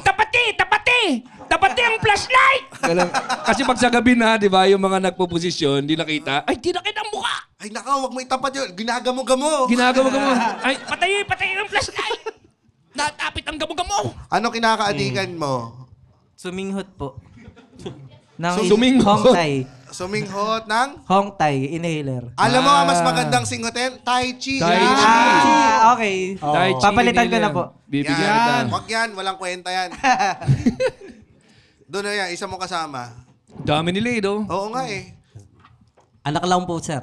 [SPEAKER 3] tapati ang flashlight. Kasi pag sa gabi na, di ba, yung mga nagpo-posisyon, di nakita. Ay, di nakita ang mukha.
[SPEAKER 5] Ay nakaw, wag mo itapat yun. Ginagamo-gamo.
[SPEAKER 3] Ginagawa ka mo. Ay, patay ang flashlight. Natapit ang gamo-gamo.
[SPEAKER 5] Ano kinakaadikan mo?
[SPEAKER 9] Suminghot po.
[SPEAKER 3] Suminghot?
[SPEAKER 9] Hongtay.
[SPEAKER 5] Suminghot ng?
[SPEAKER 9] Hongtay, inhaler.
[SPEAKER 5] Alam mo ang mas magandang singutin? Tai Chi.
[SPEAKER 3] Tai
[SPEAKER 5] Yan.
[SPEAKER 3] Chi.
[SPEAKER 9] Okay.
[SPEAKER 3] Tai Chi,
[SPEAKER 9] Papalitan ko
[SPEAKER 3] nila.
[SPEAKER 9] na po.
[SPEAKER 3] Bibigyan kita.
[SPEAKER 5] Wag yan, walang kwenta yan. Doon na yan, isa mo kasama.
[SPEAKER 3] Dami nila eh, no?
[SPEAKER 5] Oo nga eh.
[SPEAKER 9] Anak lang po, sir.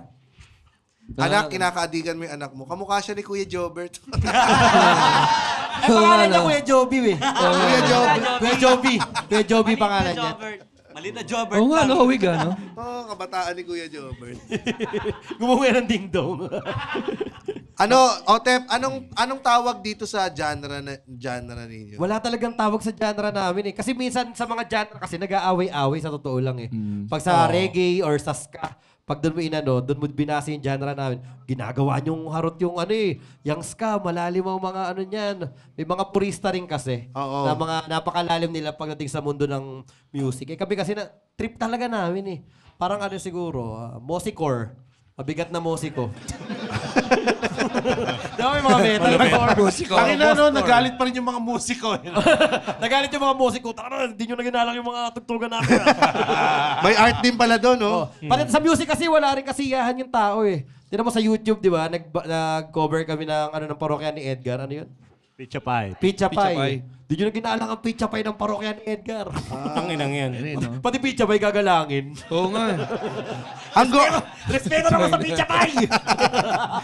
[SPEAKER 5] Anak, kinakaadikan mo yung anak mo. Kamukha siya ni Kuya Jobert.
[SPEAKER 2] Ay, pangalan niya Kuya Joby eh.
[SPEAKER 5] Kuya Jobert.
[SPEAKER 2] Kuya Joby. Kuya Joby pangalan niya.
[SPEAKER 9] Mali na Jobert.
[SPEAKER 3] Oo nga, nakawig no?
[SPEAKER 5] Oo, kabataan ni Kuya Jobert.
[SPEAKER 2] Gumuha ng ding-dong.
[SPEAKER 5] Otep, anong tawag dito sa genre ninyo?
[SPEAKER 2] Wala talagang tawag sa genre namin eh. Kasi minsan sa mga genre kasi nag-aaway-away sa totoo lang eh. Pag sa reggae or sa ska, pag doon mo doon mo binasa yung genre namin, ginagawa nyong harot yung yung ska, malalim ang mga niyan. May mga purista rin kasi.
[SPEAKER 5] Oo.
[SPEAKER 2] Na mga napakalalim nila pagdating sa mundo ng music. Kami kasi trip talaga namin eh. Parang siguro, Mosicore. Mabigat na musiko. Di ba may mga metal core?
[SPEAKER 4] Nagalit pa rin yung mga musiko.
[SPEAKER 2] Nagalit yung mga musiko. Tara, hindi nyo naginalang yung mga tugtugan namin.
[SPEAKER 5] May art din pala doon, no?
[SPEAKER 2] Pati sa music kasi wala rin kasiyahan yung tao eh. Tignan mo sa YouTube, di ba? Nag-cover kami ng parokya ni Edgar. Ano yun?
[SPEAKER 8] Pizza pie.
[SPEAKER 2] Pizza
[SPEAKER 3] Pizza
[SPEAKER 2] pie.
[SPEAKER 3] pie.
[SPEAKER 2] Di nyo na ginalang ang pizza pie ng parokya ni Edgar.
[SPEAKER 7] Tanginang yan.
[SPEAKER 2] Pati pizza pie gagalangin.
[SPEAKER 3] Oo nga.
[SPEAKER 2] Respeto naman sa pizza pie!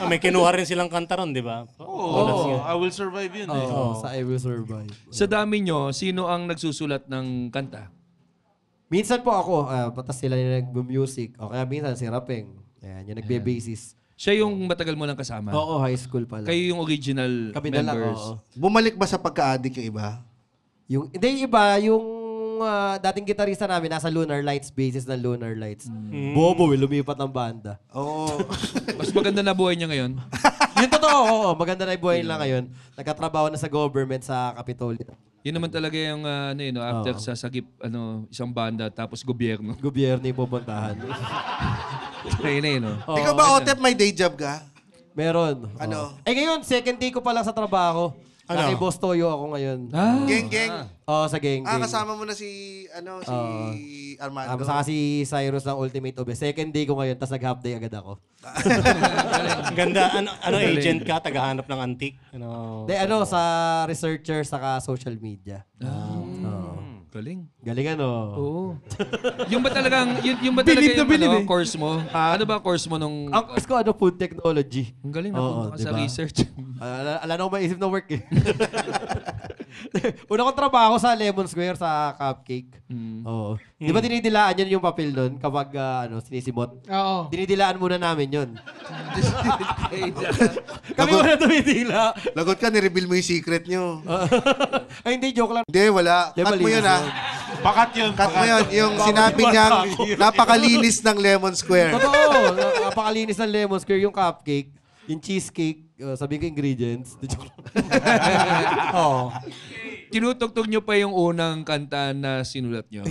[SPEAKER 7] May kinuha rin silang kanta ron, di ba?
[SPEAKER 5] Oo, I Will Survive yun eh.
[SPEAKER 2] Sa I Will Survive.
[SPEAKER 3] Sa dami nyo, sino ang nagsusulat ng kanta?
[SPEAKER 2] Minsan po ako, patas sila yung nag-music. O kaya minsan si Rapeng. Ayan, yung nagbe-basis.
[SPEAKER 3] Siya yung matagal mo lang kasama?
[SPEAKER 2] Oo, high school pa lang.
[SPEAKER 3] Kayo yung original
[SPEAKER 2] Kami na lang,
[SPEAKER 3] members?
[SPEAKER 2] oo.
[SPEAKER 5] Bumalik ba sa pagka-addict yung iba?
[SPEAKER 2] Hindi yung iba, yung dating gitarista namin, nasa Lunar Lights, basis ng Lunar Lights. Bobo, lumipat ng banda.
[SPEAKER 5] Oo.
[SPEAKER 3] Mas maganda na buhay niya ngayon?
[SPEAKER 2] Yun totoo, oo. Maganda na yung buhay nila ngayon. Nagkatrabaho na sa government sa Capitolio.
[SPEAKER 3] Yun naman talaga yung after sa sagip, isang banda, tapos gobyerno.
[SPEAKER 2] Gobyerno yung pupuntahan.
[SPEAKER 3] Ayun na yun, no?
[SPEAKER 5] Ikaw ba, Otep, may day job ka?
[SPEAKER 2] Meron.
[SPEAKER 5] Ano?
[SPEAKER 2] Ngayon, second day ko pa lang sa trabaho.
[SPEAKER 5] Ano?
[SPEAKER 2] Kay Boss Toyo ako ngayon.
[SPEAKER 5] Geng-geng?
[SPEAKER 2] Oo, sa Geng.
[SPEAKER 5] Kasama mo na si Armando.
[SPEAKER 2] Saka si Cyrus ng Ultimate OB. Second day ko ngayon, tapos nag-half day agad ako.
[SPEAKER 7] Ganda. Ano agent ka? Tagahanap ng antique?
[SPEAKER 2] Sa researcher, saka social media.
[SPEAKER 3] Galing.
[SPEAKER 2] Galing ano?
[SPEAKER 3] Oo. Yung ba talagang, course mo? Ano ba course mo nung...
[SPEAKER 2] Ang course ko, food technology.
[SPEAKER 3] Ang galing na ka sa research.
[SPEAKER 2] Ala na akong maisip na work eh. Una kong trabaho sa Lemon Square sa Cupcake. Oo. Di ba dinidilaan yun yung papel nun kapag sinisimot?
[SPEAKER 1] Oo.
[SPEAKER 2] Dinidilaan muna namin yun. Kami muna dumidila.
[SPEAKER 5] Lagot ka, nireveal mo yung secret nyo.
[SPEAKER 2] Ay, hindi, joke lang.
[SPEAKER 5] Hindi, wala. Cut mo yun, ha?
[SPEAKER 4] Pakat yun.
[SPEAKER 5] Cut mo yun. Yung sinabi niyang napakalinis ng Lemon Square.
[SPEAKER 2] Totoo. Napakalinis ng Lemon Square yung cupcake, yung cheesecake. Sabihin ko ingredients.
[SPEAKER 3] Tinutugtog nyo pa yung unang kanta na sinulat nyo?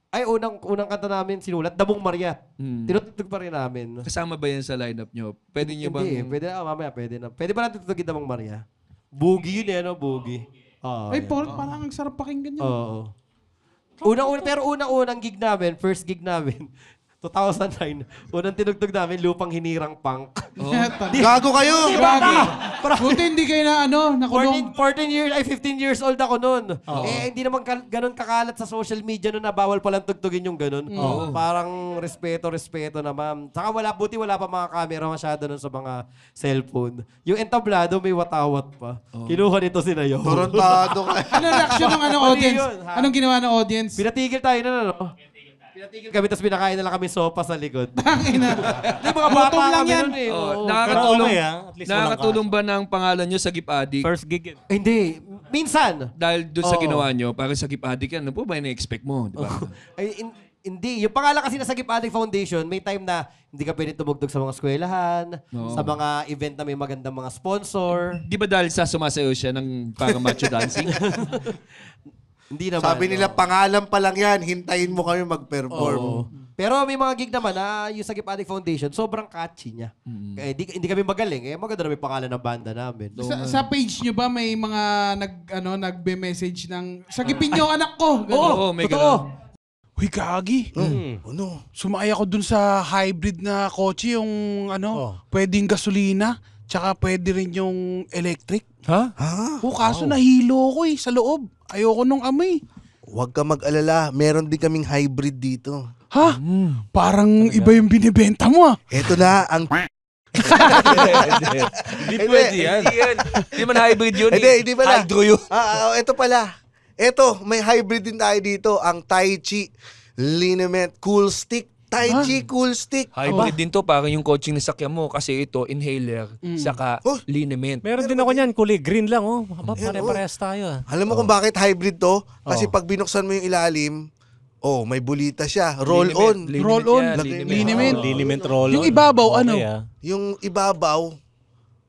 [SPEAKER 2] Ay, unang kanta namin sinulat, Damong Maria. Tinutugtog pa rin namin.
[SPEAKER 3] Kasama ba yan sa lineup nyo? Pwede nyo bang...
[SPEAKER 2] Hindi, pwede na. Mamaya, pwede na. Pwede ba natin tutugin Damong Maria? Boogie yun eh, Boogie.
[SPEAKER 1] Ay, parang ang sarap pakinggan yun.
[SPEAKER 2] Oo. Pero unang gig namin, first gig namin, 2009, unang tinugtog namin, Lupang Hinirang Punk.
[SPEAKER 5] Gago kayo!
[SPEAKER 1] Buti hindi kayo nakulong.
[SPEAKER 2] 15 years old ako noon. Hindi naman ganun kakalat sa social media noon na bawal palang tugtugin yung ganun. Parang respeto naman. Saka buti wala pa mga camera masyado noon sa mga cellphone. Yung entablado may watawat pa. Kinuha nito si Nayo.
[SPEAKER 5] Torontado ka.
[SPEAKER 1] Ano reaction ng audience? Anong ginawa ng audience?
[SPEAKER 2] Pinatigil tayo na, Pinatigil kami, tapos pinakain na lang kami sopa sa likod.
[SPEAKER 1] Tangina.
[SPEAKER 2] Di mga bata
[SPEAKER 1] lang
[SPEAKER 2] kami
[SPEAKER 1] yan.
[SPEAKER 2] nun eh.
[SPEAKER 3] Nakakatulong ba ng pangalan nyo sa Gip Addict?
[SPEAKER 9] First gig.
[SPEAKER 2] Hindi. Minsan.
[SPEAKER 3] Dahil doon sa ginawa nyo, para sa Gip Addict yan, ano po ba na-expect mo? Di ba?
[SPEAKER 2] Hindi. Yung pangalan kasi na sa Gip Addict Foundation, may time na hindi ka pwede tumugtog sa mga eskwelahan, sa mga event na may magandang mga sponsor.
[SPEAKER 3] Di ba dahil sa sumasayo siya ng parang macho dancing?
[SPEAKER 2] Hindi naman.
[SPEAKER 5] Sabi nila, pangalan pa lang yan, hintayin mo kami mag-perform.
[SPEAKER 2] Pero may mga gig naman na yung sa Gip Addict Foundation, sobrang catchy niya. Hindi kami magaling. Maganda na may pangalan ng banda namin.
[SPEAKER 1] Sa page nyo ba may mga nagbe-message ng sagipin nyo anak ko?
[SPEAKER 3] Oo, may gano'n.
[SPEAKER 4] Uy, Gagi.
[SPEAKER 5] Ano?
[SPEAKER 4] Sumakay ako dun sa hybrid na kotse, yung pwedeng gasolina, tsaka pwede rin yung electric.
[SPEAKER 3] Ha?
[SPEAKER 4] Kaso nahilo ko sa loob. Ayoko nung amoy.
[SPEAKER 5] Huwag ka mag-alala, meron din kaming hybrid dito.
[SPEAKER 4] Ha? Parang iba yung binibenta mo
[SPEAKER 5] Ito na ang...
[SPEAKER 3] Hindi pwede yan. Hindi man hybrid yun.
[SPEAKER 5] Hindi pala.
[SPEAKER 3] Hydro yun.
[SPEAKER 5] Ito pala. Ito, may hybrid din tayo dito. Ang Tai Chi Liniment Cool Stick. Tai Chi Cool Stick.
[SPEAKER 3] Hybrid din to, parang yung coaching na sakyan mo. Kasi ito, inhaler, saka liniment.
[SPEAKER 7] Meron din ako niyan, kulay green lang. Pare-parehas tayo.
[SPEAKER 5] Alam mo kung bakit hybrid to? Kasi pag binuksan mo yung ilalim, may bulita siya. Roll-on.
[SPEAKER 4] Roll-on.
[SPEAKER 7] Liniment roll-on.
[SPEAKER 4] Yung ibabaw, ano?
[SPEAKER 5] Yung ibabaw,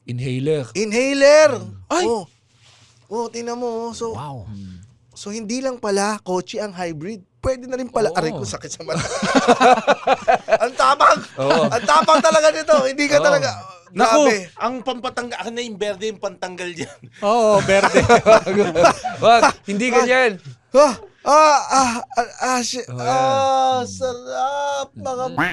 [SPEAKER 3] Inhaler.
[SPEAKER 5] Ay! Tingnan mo. So, hindi lang pala kotse ang hybrid. Pwede na rin pala. Aray ko, sakit sa mata. Ang tapang! Ang tapang talaga nito. Hindi ka talaga... Grabe.
[SPEAKER 4] Ang pampatanggal, na yung berde yung pantanggal dyan.
[SPEAKER 7] Berde.
[SPEAKER 3] Wag, hindi ganyan.
[SPEAKER 5] Sarap, mga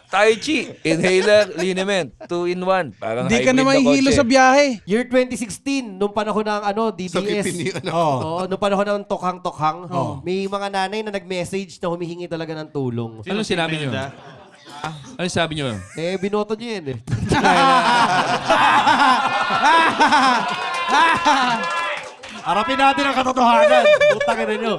[SPEAKER 3] Tai Chi, inhaler, liniment, 2-in-1. Parang
[SPEAKER 1] Hindi ka
[SPEAKER 3] hybrid
[SPEAKER 1] na mahihilo
[SPEAKER 3] kotse.
[SPEAKER 1] sa biyahe.
[SPEAKER 2] Year 2016, nung panahon ng DDS.
[SPEAKER 5] Sakipin yun.
[SPEAKER 2] Oo, nung panahon ng tokhang-tokhang, may mga nanay na nag-message na humihingi talaga ng tulong.
[SPEAKER 3] Ano sinabi nyo? Ano sabi nyo?
[SPEAKER 2] Binoto niyo yan eh. Harapin natin ang katotohanan. Putang ina nyo.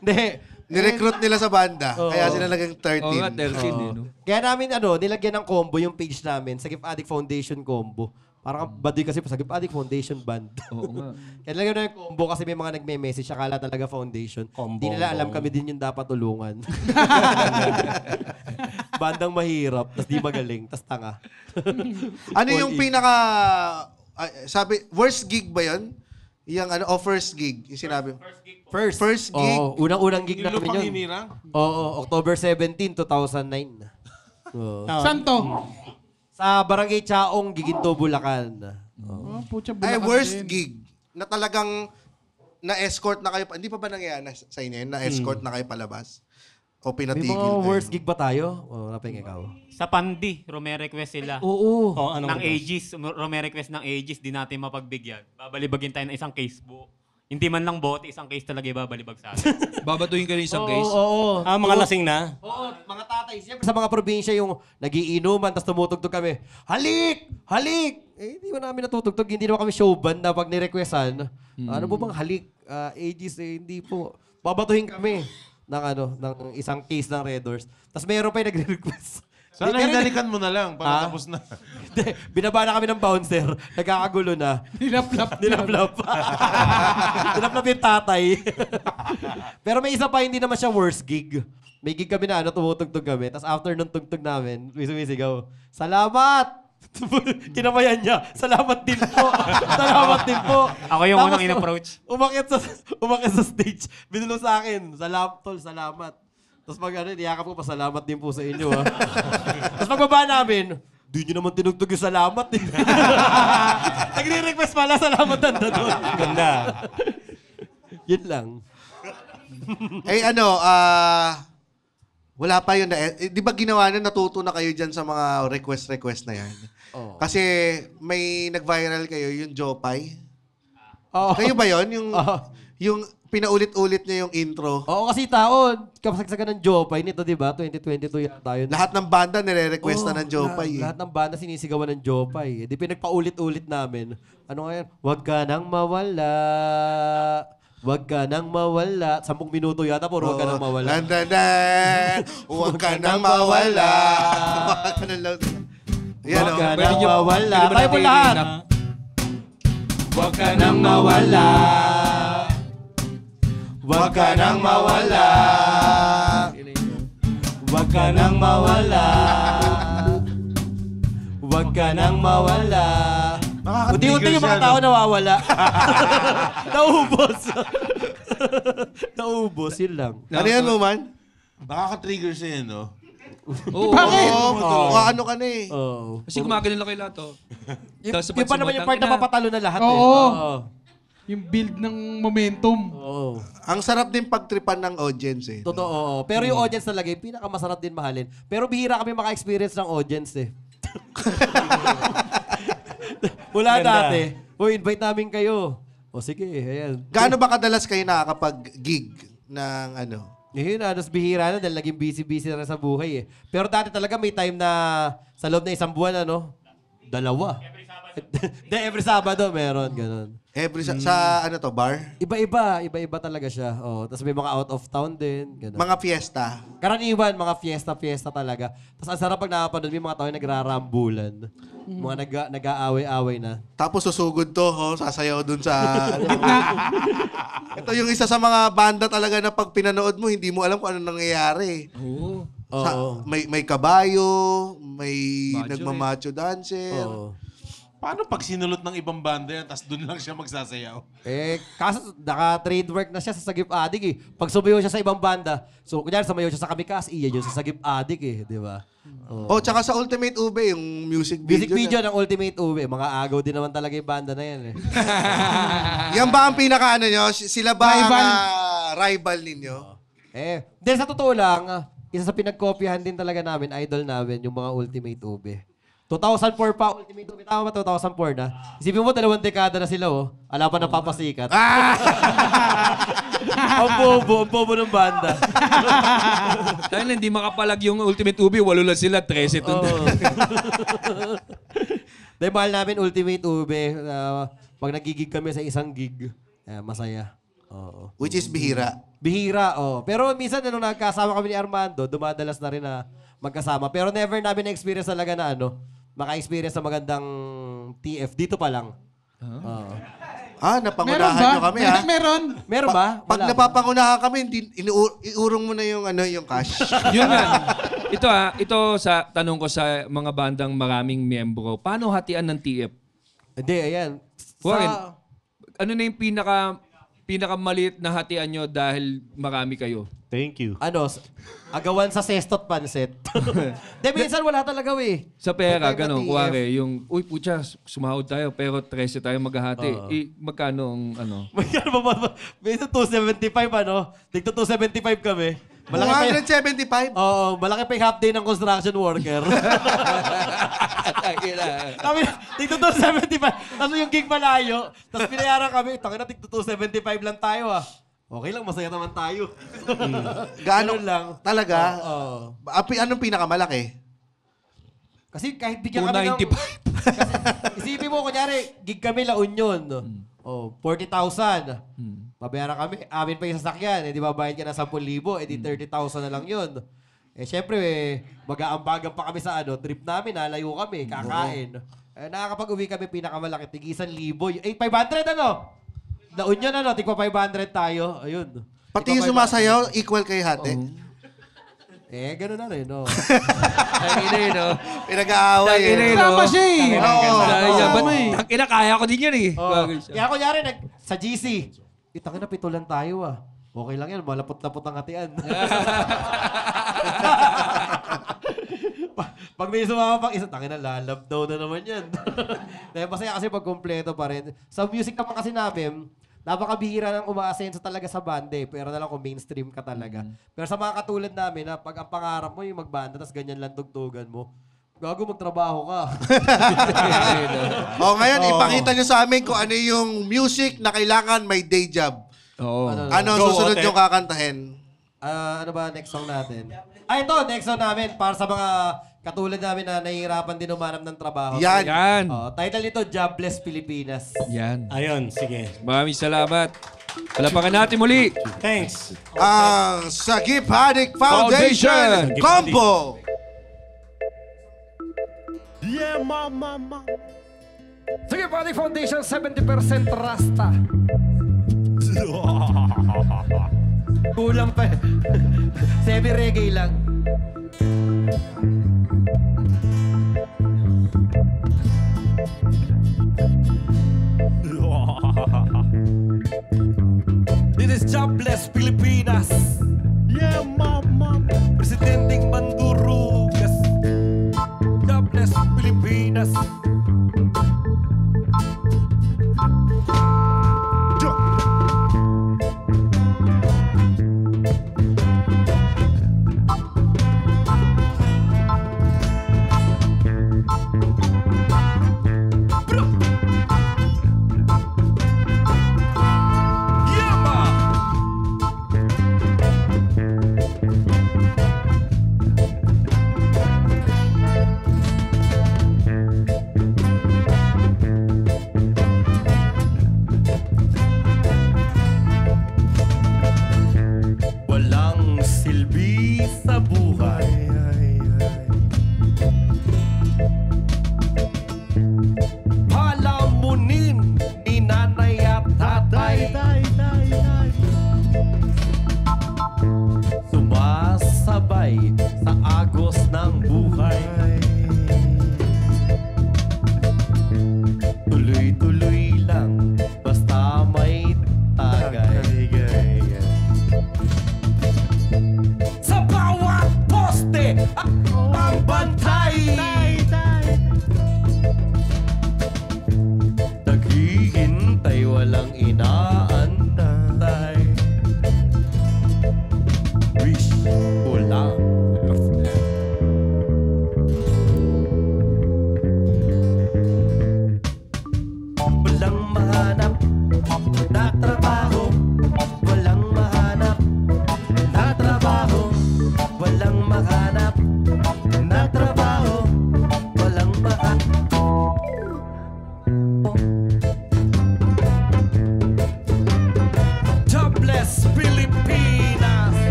[SPEAKER 2] Hindi.
[SPEAKER 5] Nirecruit nila sa banda. Kaya sila naging 13.
[SPEAKER 3] Oo nga, 13 no?
[SPEAKER 2] Kaya namin nilagyan ng combo yung page namin, Sagip Addict Foundation combo. Parang baduy kasi Sagip Addict Foundation Band.
[SPEAKER 3] Oo nga.
[SPEAKER 2] Kaya nilagyan na yung combo kasi may mga nagme-message, akala talaga foundation. Hindi nila alam kami din yung dapat tulungan. Bandang mahirap, tas di magaling, tas tanga.
[SPEAKER 5] Ano yung pinaka... sabi, worst gig ba yun? Yung first gig, yung sinabi. First gig.
[SPEAKER 2] Oo, unang-unang gig namin
[SPEAKER 12] Lupang
[SPEAKER 2] yun.
[SPEAKER 12] hinirang?
[SPEAKER 2] Oo, October 17, 2009. Oo.
[SPEAKER 1] Saan to?
[SPEAKER 2] Sa Barangay Chaong, Giginto, Bulacan.
[SPEAKER 1] Oh, pucha,
[SPEAKER 5] Ay,
[SPEAKER 1] Bulacan
[SPEAKER 5] worst
[SPEAKER 1] din.
[SPEAKER 5] gig na talagang na-escort na kayo. Hindi pa ba nangyayari sa inyo yun? Na-escort na kayo palabas? O
[SPEAKER 2] May
[SPEAKER 5] pinatigil
[SPEAKER 2] mga
[SPEAKER 5] kayo?
[SPEAKER 2] worst gig ba tayo? O, naping ikaw.
[SPEAKER 10] Sa Pandi, Romerequest sila.
[SPEAKER 2] Oo.
[SPEAKER 10] Ng Aegis, Romerequest ng Aegis, di natin mapagbigyan. Babalibagin tayo ng isang case buo. Hindi man lang bote, isang case talaga ibabalibag sa atin.
[SPEAKER 3] Babatuhin ka rin isang case?
[SPEAKER 2] Oo.
[SPEAKER 7] Mga lasing na?
[SPEAKER 2] Oo, mga tatay. Siyempre sa mga probinsya yung nagiinuman, tapos tumutugtog kami, halik! Halik! Hindi mo namin natutugtog. Hindi naman kami showband na pag nirequestan. Ano po bang halik? Aegis, hindi po. Babatuhin kami ng isang case ng Red Doors. Tapos meron pa yung nagre-request.
[SPEAKER 12] Sana hinalikan mo na lang para tapos na.
[SPEAKER 2] Hindi, binaba na kami ng bouncer. Nagkakagulo na.
[SPEAKER 1] Nilaplap.
[SPEAKER 2] Nilaplap yung tatay. Pero may isa pa, hindi naman siya worst gig. May gig kami na tumutugtog kami. Tapos after nung tugtog namin, may sumisigaw, "Salamat!" Kinamayan niya, "Salamat din po." Salamat din po.
[SPEAKER 10] Ako yung
[SPEAKER 2] Tapos,
[SPEAKER 10] unang in-approach.
[SPEAKER 2] Umakyat sa stage. Binulong sa akin, "Salamat, tol, salamat." Tapos pag niyakap ko, "Pasalamat din po sa inyo." Ha? Tapos pagbaba namin, "Di nyo naman tinugtog yung salamat." Eh. Nagre-request pala, "Salamat na doon."
[SPEAKER 7] Ganda.
[SPEAKER 2] Yun lang.
[SPEAKER 5] Wala pa yun. Di ba ginawa na, natuto na kayo dyan sa mga request na yan?
[SPEAKER 2] Oo.
[SPEAKER 5] Kasi may nag-viral kayo, yung Jopay.
[SPEAKER 2] Oo.
[SPEAKER 5] Kayo ba yun? Yung pinaulit-ulit niya yung intro.
[SPEAKER 2] Oo, kasi taon, kapasagsagan ng Jopay nito, di ba? 2022 yata yun.
[SPEAKER 5] Lahat ng banda nire-request na ng Jopay.
[SPEAKER 2] Lahat ng banda sinisigawan ng Jopay. Di pinagpaulit-ulit namin. Ano nga yan? "Huwag ka nang mawala. Huwag ka nang mawala." 10 minuto yata, puro "Huwag ka nang mawala."
[SPEAKER 5] Huwag ka nang mawala. Huwag ka nang Yan,
[SPEAKER 2] Huwag ka
[SPEAKER 5] oh.
[SPEAKER 2] nang mawala.
[SPEAKER 3] Pwede ba
[SPEAKER 2] Tayo po
[SPEAKER 3] natin
[SPEAKER 2] lahat.
[SPEAKER 3] i-rap?
[SPEAKER 2] Huwag ka nang mawala. Huwag ka nang mawala. Huwag ka nang mawala. Huwag ka nang mawala. Unti-unti yung mga tao nawawala. Naubos. Naubos, yun lang.
[SPEAKER 5] Ano yan mo, man?
[SPEAKER 12] Nakaka-trigger siya yun, no?
[SPEAKER 3] Oo.
[SPEAKER 1] Bakit?
[SPEAKER 5] Ano ka na eh.
[SPEAKER 2] Oo.
[SPEAKER 3] Kasi gumagaling lang kayo lahat, oh. Tapos
[SPEAKER 2] Yung pa naman yung part na mapapatalo na lahat.
[SPEAKER 1] Oo.
[SPEAKER 2] Eh.
[SPEAKER 1] Yung build ng momentum.
[SPEAKER 2] Oo.
[SPEAKER 5] Ang sarap din pagtripan ng audience eh.
[SPEAKER 2] Totoo. Pero yung audience talaga, yung pinakamasarap din mahalin. Pero bihira kami maka-experience ng audience eh. Wala
[SPEAKER 7] Ganda.
[SPEAKER 2] dati. Invite namin kayo. O sige, ayan.
[SPEAKER 5] Gaano ba kadalas kayo nakakapag-gig ng ano?
[SPEAKER 2] Ngayon na, bihira na dahil naging busy-busy na sa buhay eh. Pero dati talaga may time na sa loob na isang buwan, 2. Every Sabado meron, ganun.
[SPEAKER 5] Sa ano to, bar?
[SPEAKER 2] Iba-iba talaga siya. Oh, tapos may mga out of town din, ganun.
[SPEAKER 5] Mga fiesta.
[SPEAKER 2] Karaniwan, mga fiesta talaga. Tapos ang sarap pag nakapanood, may mga tao yung nagrarambulan. Mga nag-aaway-aaway na.
[SPEAKER 5] Tapos susugod to, sasayaw dun sa... Ito yung isa sa mga banda talaga na pag pinanood mo, hindi mo alam kung ano nangyayari.
[SPEAKER 3] Oo.
[SPEAKER 5] May kabayo, may
[SPEAKER 3] Macho
[SPEAKER 5] nagmamacho dancer.
[SPEAKER 2] Oo.
[SPEAKER 12] Paano pag sinulot ng ibang banda yan, tapos doon lang siya magsasayaw?
[SPEAKER 2] Kaso naka-trademark na siya sa Sagip Addict eh. Pag sumayaw siya sa ibang banda, so kunyari sumayaw siya sa Kamikaze, iyan yung sa Sagip Addict eh, di ba?
[SPEAKER 5] Tsaka sa Ultimate Ube, yung music
[SPEAKER 2] Music
[SPEAKER 5] video.
[SPEAKER 2] video ng Ultimate Uwe. Mga agaw din naman talaga yung banda na yan eh.
[SPEAKER 5] Yan ba ang pinaka ano nyo? Sila ba ang rival ninyo?
[SPEAKER 2] Dahil sa totoo lang, isa sa pinagkopyahan din talaga namin, idol namin, yung mga Ultimate Ube. 2004 pa, Ultimate Ube. Tama ba 2004 na? Isipin mo, 2 dekada na sila, oh. Ala pa napapasikat. Ang bobo ng banda.
[SPEAKER 3] Dahil hindi makapalag yung Ultimate Ube, 8 lang sila, 13 ito.
[SPEAKER 2] Dahil mahal namin Ultimate Ube. Pag nagigig kami sa isang gig, masaya. Oo.
[SPEAKER 5] Which is bihira.
[SPEAKER 2] Bihira, oh. Pero minsan, nung nagkasama kami ni Armando, dumadalas na rin na magkasama. Pero never namin na-experience talaga na maka-experience na magandang TF. Dito pa lang.
[SPEAKER 5] Napangunahan nyo kami, ha?
[SPEAKER 2] Meron ba?
[SPEAKER 5] Pag napapangunahan kami, iurong mo na yung cash.
[SPEAKER 3] Yun nga. Ito sa tanong ko sa mga bandang maraming miyembro. Paano hatian ng TF?
[SPEAKER 2] Hindi, ayan.
[SPEAKER 3] Warren, ano na yung pinakamaliit na hatian nyo dahil marami kayo?
[SPEAKER 8] Thank you.
[SPEAKER 2] Agawan sa sestot pansit. De, minsan wala talaga,
[SPEAKER 3] Sa pera,
[SPEAKER 2] Pagka
[SPEAKER 3] gano'n.
[SPEAKER 2] TF.
[SPEAKER 3] Kuwari, yung, putya, sumahod tayo, pero 13 tayo maghahati. Magkano ang
[SPEAKER 2] Magkano ba? Minsan 275, Tigto 275 kami.
[SPEAKER 5] 175?
[SPEAKER 2] Oo, malaki pa yung half day ng construction worker. Kami, tigto 275. Tapos yung gig malayo. Tapos pinayaran kami, tangina, tigto 275 lang tayo, Okay lang, masaya naman tayo.
[SPEAKER 5] Gaano
[SPEAKER 2] lang?
[SPEAKER 5] Talaga? Anong pinakamalaki?
[SPEAKER 2] Kasi kahit bigyan kami ng...
[SPEAKER 3] 295.
[SPEAKER 2] Kasi isipin mo, kunyari, gig kami La Union. 40,000. Babayaran kami, amin pa yung sasakyan. Di ba, bayad ka na 10,000, di 30,000 na lang yun. Syempre, mag-aambagan pa kami sa trip namin, nalayo kami, kakain. Nakakapag-uwi kami, pinakamalaki, tig 1,000. 500 La Union tigpa 500 tayo. Ayun.
[SPEAKER 5] Pati yung sumasayaw, equal kay hati.
[SPEAKER 2] Gano'n na rin,
[SPEAKER 5] Pinag-aaway,
[SPEAKER 1] Sama siya,
[SPEAKER 3] Kaya ko din yan,
[SPEAKER 2] Kaya kunyari, sa GC, itangin na 7 lang tayo, Okay lang yan, malapot-lapot ang hatian. Pag may sumama pang isa, tangin na, lalab daw na naman yan. Dahil masaya kasi pag kumpleto pa rin. Sa music naman kasi namin, napakabihira nang umaasenso talaga sa banda pero na lang kung mainstream ka talaga. Pero sa mga katulad namin, pag ang pangarap mo yung magbanda, tas ganyan lang tugtugan mo, gago magtrabaho ka.
[SPEAKER 5] Ngayon, ipakita nyo sa amin kung ano yung music na kailangan may day job. Ano susunod yung kakantahin?
[SPEAKER 2] Ano ba next song natin? Ito, next song namin para sa mga katulad namin na nahihirapan din umanap ng trabaho.
[SPEAKER 3] Yan.
[SPEAKER 2] Title nito, Jobless Pilipinas.
[SPEAKER 3] Yan.
[SPEAKER 7] Ayun, sige.
[SPEAKER 3] Maraming salamat. Palapakan natin muli.
[SPEAKER 7] Thanks.
[SPEAKER 5] Sagip Hadik Foundation Combo!
[SPEAKER 7] Yeah, mama.
[SPEAKER 2] Sige, Body Foundation, 70% Rasta. Kulang pa. Semi-reggae lang. This is Jobless Pilipinas. Yeah, mama. Presidenteng Mandurugas. Jobless Pilipinas.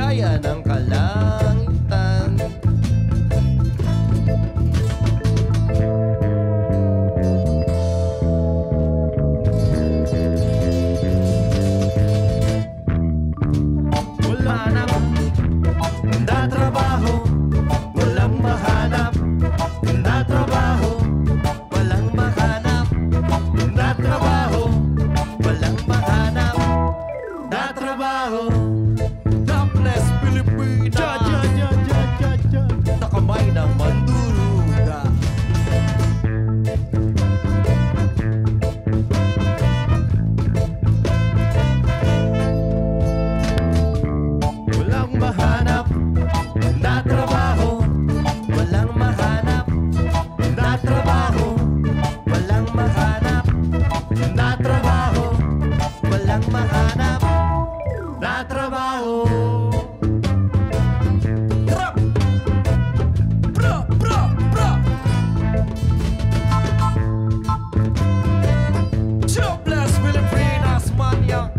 [SPEAKER 7] gaya ng kalangitan. Wala nang trabaho, walang mahanap. Trabaho, walang mahanap. Trabaho, walang mahanap. Trabaho, topless Pilipinas. Nakamay ng manduruga. Walang mahanap na trabaho, walang mahanap na trabaho, walang mahanap na trabaho, walang mahanap na trabaho. Jobless Pilipinas, manyak.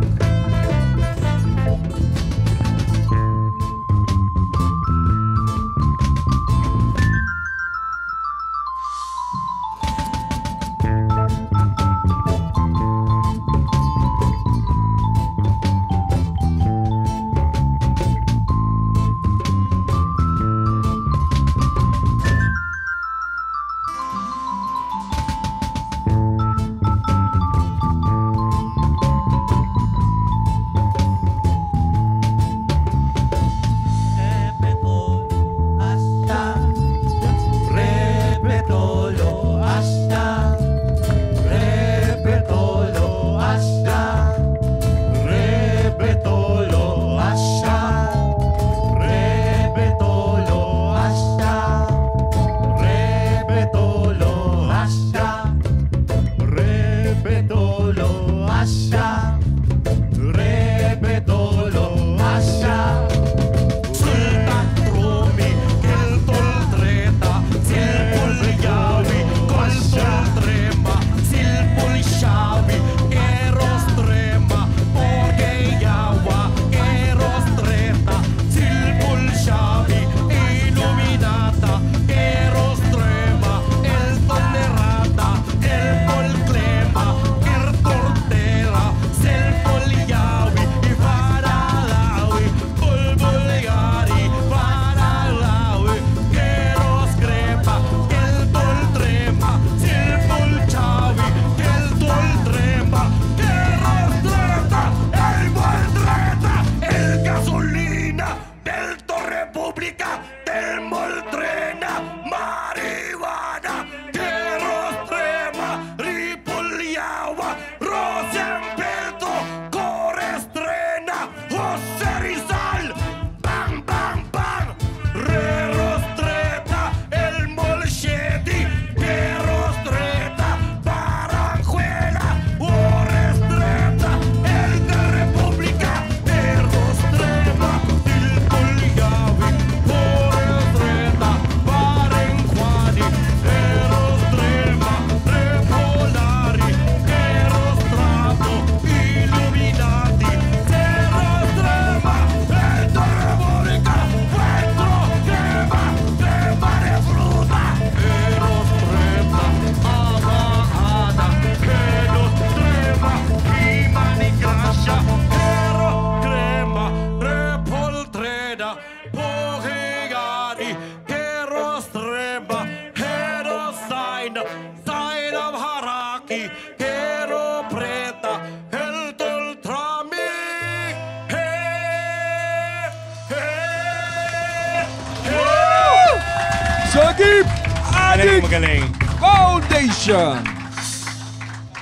[SPEAKER 3] Sagip Addict
[SPEAKER 8] Magaling.
[SPEAKER 3] Foundation.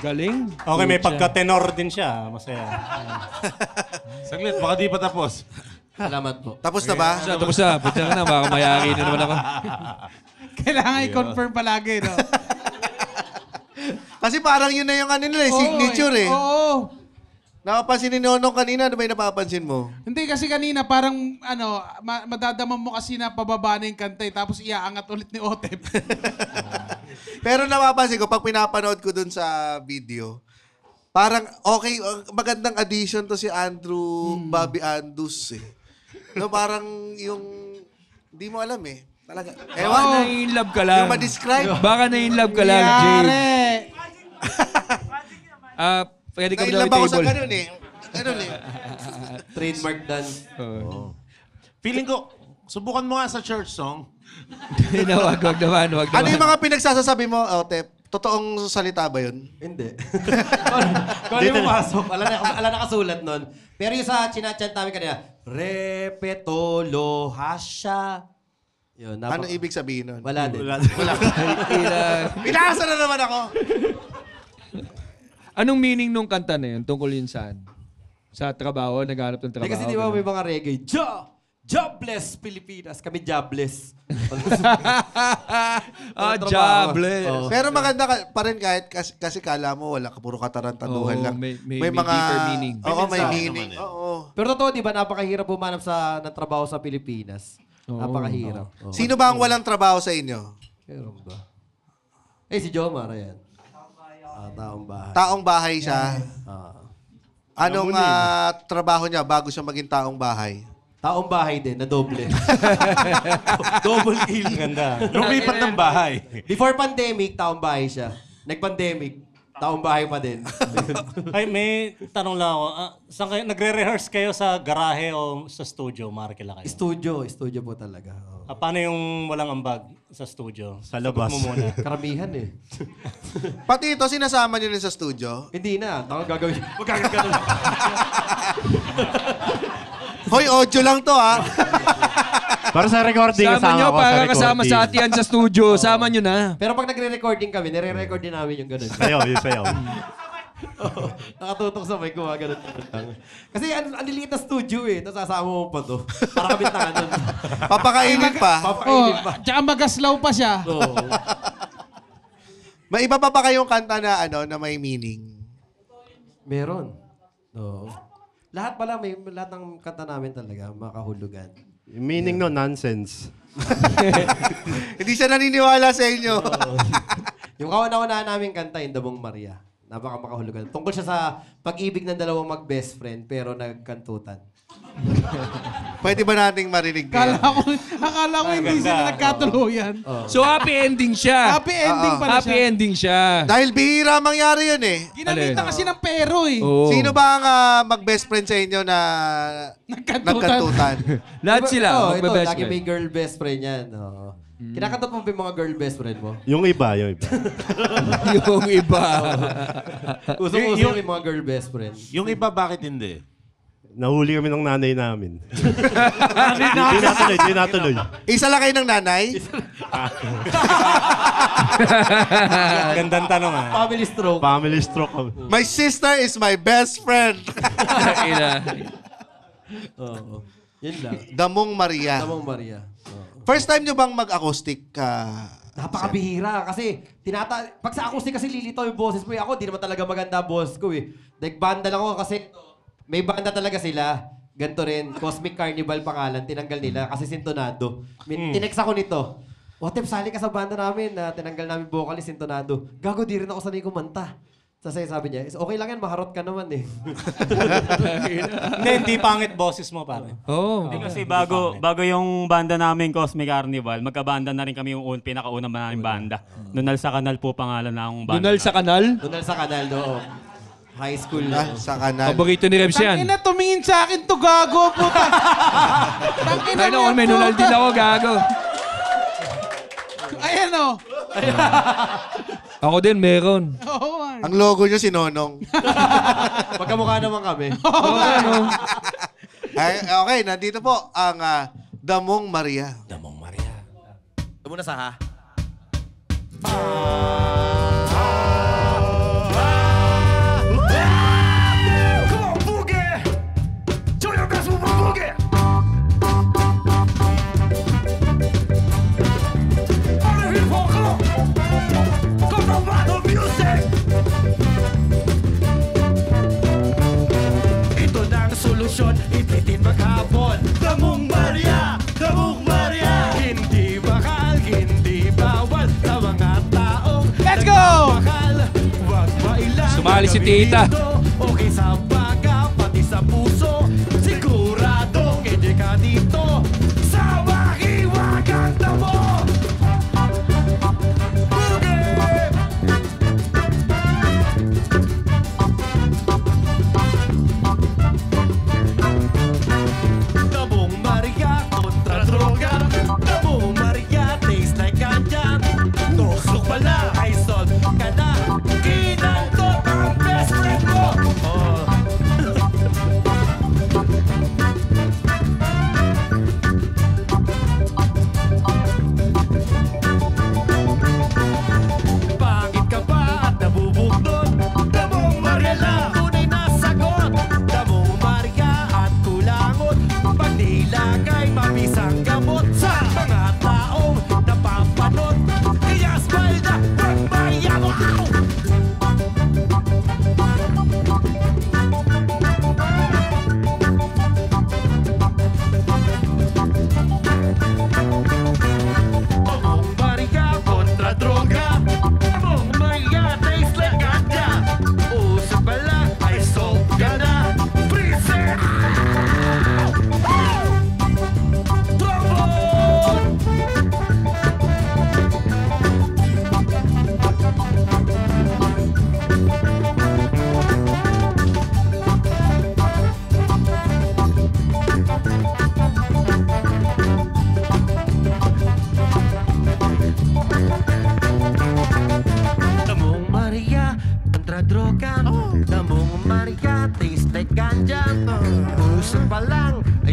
[SPEAKER 3] Galing.
[SPEAKER 8] Okay, may pagka-tenor din siya. Masaya.
[SPEAKER 12] Saglit, baka di pa tapos.
[SPEAKER 2] Salamat po.
[SPEAKER 5] Tapos na ba?
[SPEAKER 3] Tapos na. Puti ka na. Baka mayari na naman ako.
[SPEAKER 1] Kailangan i-confirm palagi, no?
[SPEAKER 5] Kasi parang yun na yung ano nila, signature eh.
[SPEAKER 1] Oo.
[SPEAKER 5] Napapansin ni Nonong kanina, ano ba yung napapansin mo?
[SPEAKER 1] Hindi kasi kanina parang ano, madadamam mo kasi na pababa na yung kantay tapos iaangat ulit ni Otep.
[SPEAKER 5] Pero napapansin ko, pag pinapanood ko dun sa video, parang okay, magandang addition to si Andrew Bobby Andus eh. No, parang yung... Hindi mo alam eh. Talaga.
[SPEAKER 3] Baka na-in-love ka lang.
[SPEAKER 5] Yung ma-describe.
[SPEAKER 3] Baka na-in-love ka lang, Jade. Pwede ka
[SPEAKER 5] Na-in-love
[SPEAKER 3] daw
[SPEAKER 5] ako sa
[SPEAKER 3] i-table.
[SPEAKER 5] ganun eh. Ganun eh.
[SPEAKER 2] Trademark dance.
[SPEAKER 12] Feeling ko, subukan mo nga sa church song.
[SPEAKER 3] Wag naman.
[SPEAKER 5] Ano yung mga pinagsasasabi mo, Otep? Totoong salita ba yun?
[SPEAKER 2] Hindi. Kung ano yung pasok, ala nakasulat nun. Pero yung sa chinachant namin kanina, repetolo hasha. Yun,
[SPEAKER 5] Ano ibig sabihin nun?
[SPEAKER 2] Wala din.
[SPEAKER 5] Pinasa na naman ako.
[SPEAKER 3] Anong meaning nung kanta na yun? Tungkol yun saan? Sa trabaho? Naghanap ng trabaho?
[SPEAKER 2] Kasi di ba may mga reggae, jobless Pilipinas. Kami jobless.
[SPEAKER 3] Jobless.
[SPEAKER 5] Pero maganda pa rin kahit kasi kala mo wala ka puro katarantaduhan lang.
[SPEAKER 3] May
[SPEAKER 5] mga
[SPEAKER 3] deeper meaning.
[SPEAKER 5] Oo, may meaning. Oo.
[SPEAKER 2] Pero totoo, di ba, napakahirap bumanap ng trabaho sa Pilipinas. Napakahirap.
[SPEAKER 5] Sino ba ang walang trabaho sa inyo?
[SPEAKER 2] Meron ba? Si Jomar, yan. Taong bahay.
[SPEAKER 5] Taong bahay siya. Anong trabaho niya bago siya maging taong bahay?
[SPEAKER 2] Taong bahay din, na doble. Double kill.
[SPEAKER 12] Ganda. Lumipat ng bahay.
[SPEAKER 2] Before pandemic, taong bahay siya. Nag-pandemic, taong bahay pa din.
[SPEAKER 13] Ay, may tanong lang ako. Saan kayo, nagre-rehearse kayo sa garahe o sa studio? Marikila kayo?
[SPEAKER 2] Studio po talaga.
[SPEAKER 13] Paano yung walang ambag sa studio?
[SPEAKER 8] Sa labas.
[SPEAKER 13] Sagot mo muna.
[SPEAKER 2] Karamihan eh.
[SPEAKER 5] Pati ito, sinasama niyo rin sa studio?
[SPEAKER 2] Hindi na. Ako gagawin. Magkakaganto lang.
[SPEAKER 5] Hoy, audio lang to ha.
[SPEAKER 8] Para sa recording,
[SPEAKER 3] sama nyo, para kasama sa atiyan sa studio. Sama nyo na.
[SPEAKER 2] Pero pag nagre-recording kami, nire-record din namin yung ganun.
[SPEAKER 8] Sayaw, yung sayaw.
[SPEAKER 2] Nakatutok sa mic, gumagano'n. Kasi ang liliit na studio eh. Nasasama mo pa to. Para kami tanga nun.
[SPEAKER 5] Papakainin pa.
[SPEAKER 2] Papakainin pa.
[SPEAKER 1] Tsaka magaslaw pa siya.
[SPEAKER 5] May iba pa kayong kanta na na may meaning?
[SPEAKER 2] Meron. Lahat pala, lahat ng kanta namin talaga, makahulugan.
[SPEAKER 8] Yung meaning no, nonsense.
[SPEAKER 5] Hindi siya naniniwala sa inyo.
[SPEAKER 2] Yung kauna-una namin kanta, yung Damong Maria. Napaka-makahulugan. Tungkol siya sa pag-ibig ng dalawang mag-best friend, pero nagkantutan.
[SPEAKER 5] Pwede ba nating marinig yan?
[SPEAKER 1] Akala ko hindi sila nagkatuluyan.
[SPEAKER 3] So happy ending siya.
[SPEAKER 1] Happy ending pala
[SPEAKER 3] Happy
[SPEAKER 1] siya.
[SPEAKER 3] ending siya.
[SPEAKER 5] Dahil bihira mangyari yun eh.
[SPEAKER 1] Ginamita kasi ng pero eh.
[SPEAKER 5] Sino ba ang mag-best friend sa inyo na nagkantutan?
[SPEAKER 3] Lahat sila.
[SPEAKER 2] Ito,
[SPEAKER 3] Magbe-best
[SPEAKER 2] lagi
[SPEAKER 3] friend.
[SPEAKER 2] may girl best friend yan. Kinakantot mo ba yung mga girl best friend mo?
[SPEAKER 8] Yung iba.
[SPEAKER 3] Yung iba.
[SPEAKER 2] Uso-uso yung mga girl best friend.
[SPEAKER 12] Yung iba, bakit hindi?
[SPEAKER 8] Nahuli kami ng nanay namin. Hindi natuloy.
[SPEAKER 5] Isa lang kayo ng nanay?
[SPEAKER 13] Gandang tanong
[SPEAKER 2] Family stroke.
[SPEAKER 8] Family stroke.
[SPEAKER 5] My sister is my best friend.
[SPEAKER 2] Yun lang.
[SPEAKER 5] Damong Maria.
[SPEAKER 2] Damong Maria.
[SPEAKER 5] First time nyo bang mag-acoustic?
[SPEAKER 2] Napakabihira kasi pag sa acoustic kasi lilitaw yung boses mo. Ako, di naman talaga maganda boses ko eh. Nag-banda lang ako kasi may banda talaga sila. Ganto rin. Cosmic Carnival pangalan. Tinanggal nila kasi sintonado. Tinext ako nito. Otep, sali ka sa banda namin na tinanggal namin vocalist, sintonado. Gago, di rin ako sanay kumanta. Sabi niya, okay lang yan, maharot ka naman eh.
[SPEAKER 13] Hindi pangit boses mo, pare.
[SPEAKER 10] Hindi kasi bago yung banda namin, Cosmic Carnival, magkabanda na rin kami yung pinakaunang namin banda. Nunal sa Kanal po pangalan na akong banda.
[SPEAKER 3] Nunal sa Kanal?
[SPEAKER 2] Nunal sa Kanal, oo. High school
[SPEAKER 5] sa Kanal.
[SPEAKER 3] Paborito ni Rebs yan.
[SPEAKER 1] Tangina, tumingin sa akin to, gago. Puta. Tangina
[SPEAKER 3] Ay, may nunal din ako, gago.
[SPEAKER 1] Ayan o.
[SPEAKER 3] Ako din, meron.
[SPEAKER 5] Ang logo nyo si Nonong.
[SPEAKER 2] Magkamukha naman kami.
[SPEAKER 5] Okay, nandito po ang Damong Maria.
[SPEAKER 2] Damong Maria. Ito muna sa ha.
[SPEAKER 7] Ito na ang solusyon, ipitin maghapon. Damong Maria, Damong Maria. Hindi mahal, hindi bawal sa mga taong
[SPEAKER 1] Let's go!
[SPEAKER 7] nagmamahal. Huwag mailang
[SPEAKER 3] Sumali si Tita.
[SPEAKER 7] Okay sa baga, pati sa puso. Siguradong hindi ka dito.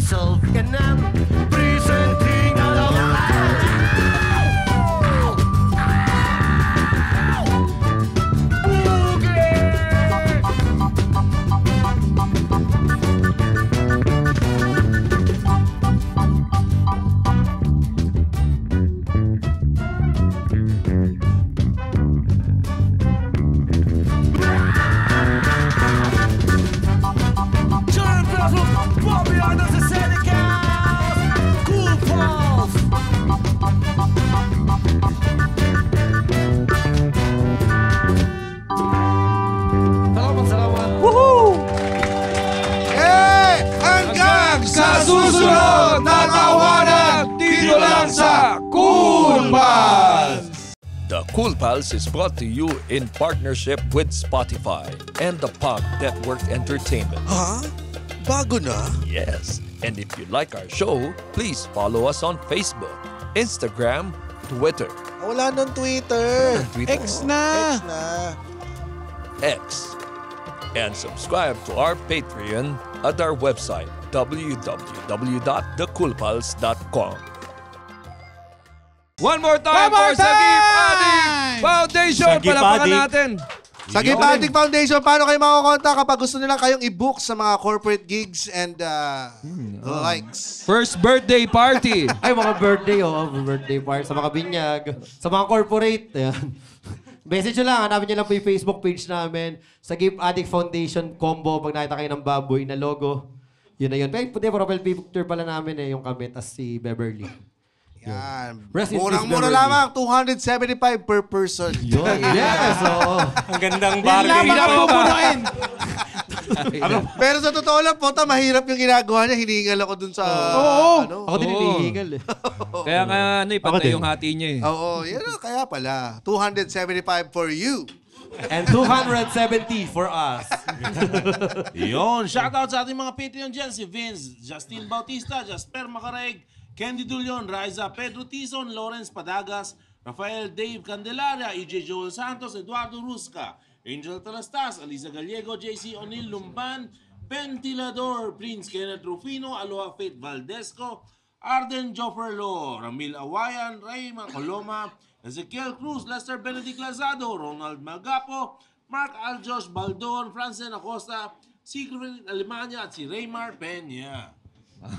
[SPEAKER 7] Resolve ka ng presenting
[SPEAKER 3] Sa susunod na tawanan, dito lang sa Cool Pals!
[SPEAKER 14] The Cool Pals is brought to you in partnership with Spotify and the Pop Network Entertainment.
[SPEAKER 15] Ha? Bago na?
[SPEAKER 14] Yes. And if you like our show, please follow us on Facebook, Instagram, Twitter.
[SPEAKER 15] Wala nang Twitter.
[SPEAKER 14] Twitter.
[SPEAKER 15] X na.
[SPEAKER 14] X. And subscribe to our Patreon at our website, www.thecoolpals.com.
[SPEAKER 3] One more time for Sagip Addict Foundation. Palapakan natin.
[SPEAKER 5] Sagip Addict Foundation, paano kayo makakontak kapag gusto nila kayong i-book sa mga corporate gigs and likes?
[SPEAKER 3] First birthday party.
[SPEAKER 2] Ay, mga birthday, birthday party sa mga binyag, sa mga corporate. Ayan. Message nyo lang, hanapin nyo lang po yung Facebook page namin. Sagip Addict Foundation combo. Pag nakita kayo ng baboy na logo, yun na yun. Pero puti, profile picture pala namin yung kami, tas si Beverly.
[SPEAKER 5] Yan.
[SPEAKER 2] Rest in peace,
[SPEAKER 5] Murang-mura
[SPEAKER 2] Beverly.
[SPEAKER 5] lamang, 275 per person.
[SPEAKER 2] Yun. Yes, oo.
[SPEAKER 13] Ang gandang
[SPEAKER 5] Hindi
[SPEAKER 13] bargain.
[SPEAKER 5] lamang pupunuin. Pero sa totoo lang, Pota, mahirap yung ginagawa niya. Hiningal ako dun sa...
[SPEAKER 2] Ako din hinihingal eh.
[SPEAKER 3] Kaya nga, pantay yung hati niya eh.
[SPEAKER 5] Oo, yan kaya pala. 275 for you.
[SPEAKER 2] And 270 for us.
[SPEAKER 12] Yun, shoutout sa ating mga Patreon dyan. Si Vince, Justin Bautista, Jasper Macareg, Candy Dulion, Raiza, Pedro Tizon, Lawrence Padagas, Rafael Dave Candelaria, EJ Joel Santos, Eduardo Rusca, Angel Talastas, Aliza Gallego, JC O'Neill Lumban, Ventilador, Prince Kenneth Rufino, Aloha Faith Valdesco, Arden Jofferlo, Ramil Awayan, Raymond Coloma, Ezekiel Cruz, Lester Benedict Lazado, Ronald Magapo, Mark Aljos Baldon, Francen Acosta, Sigrid Alemania at si Raymar Peña.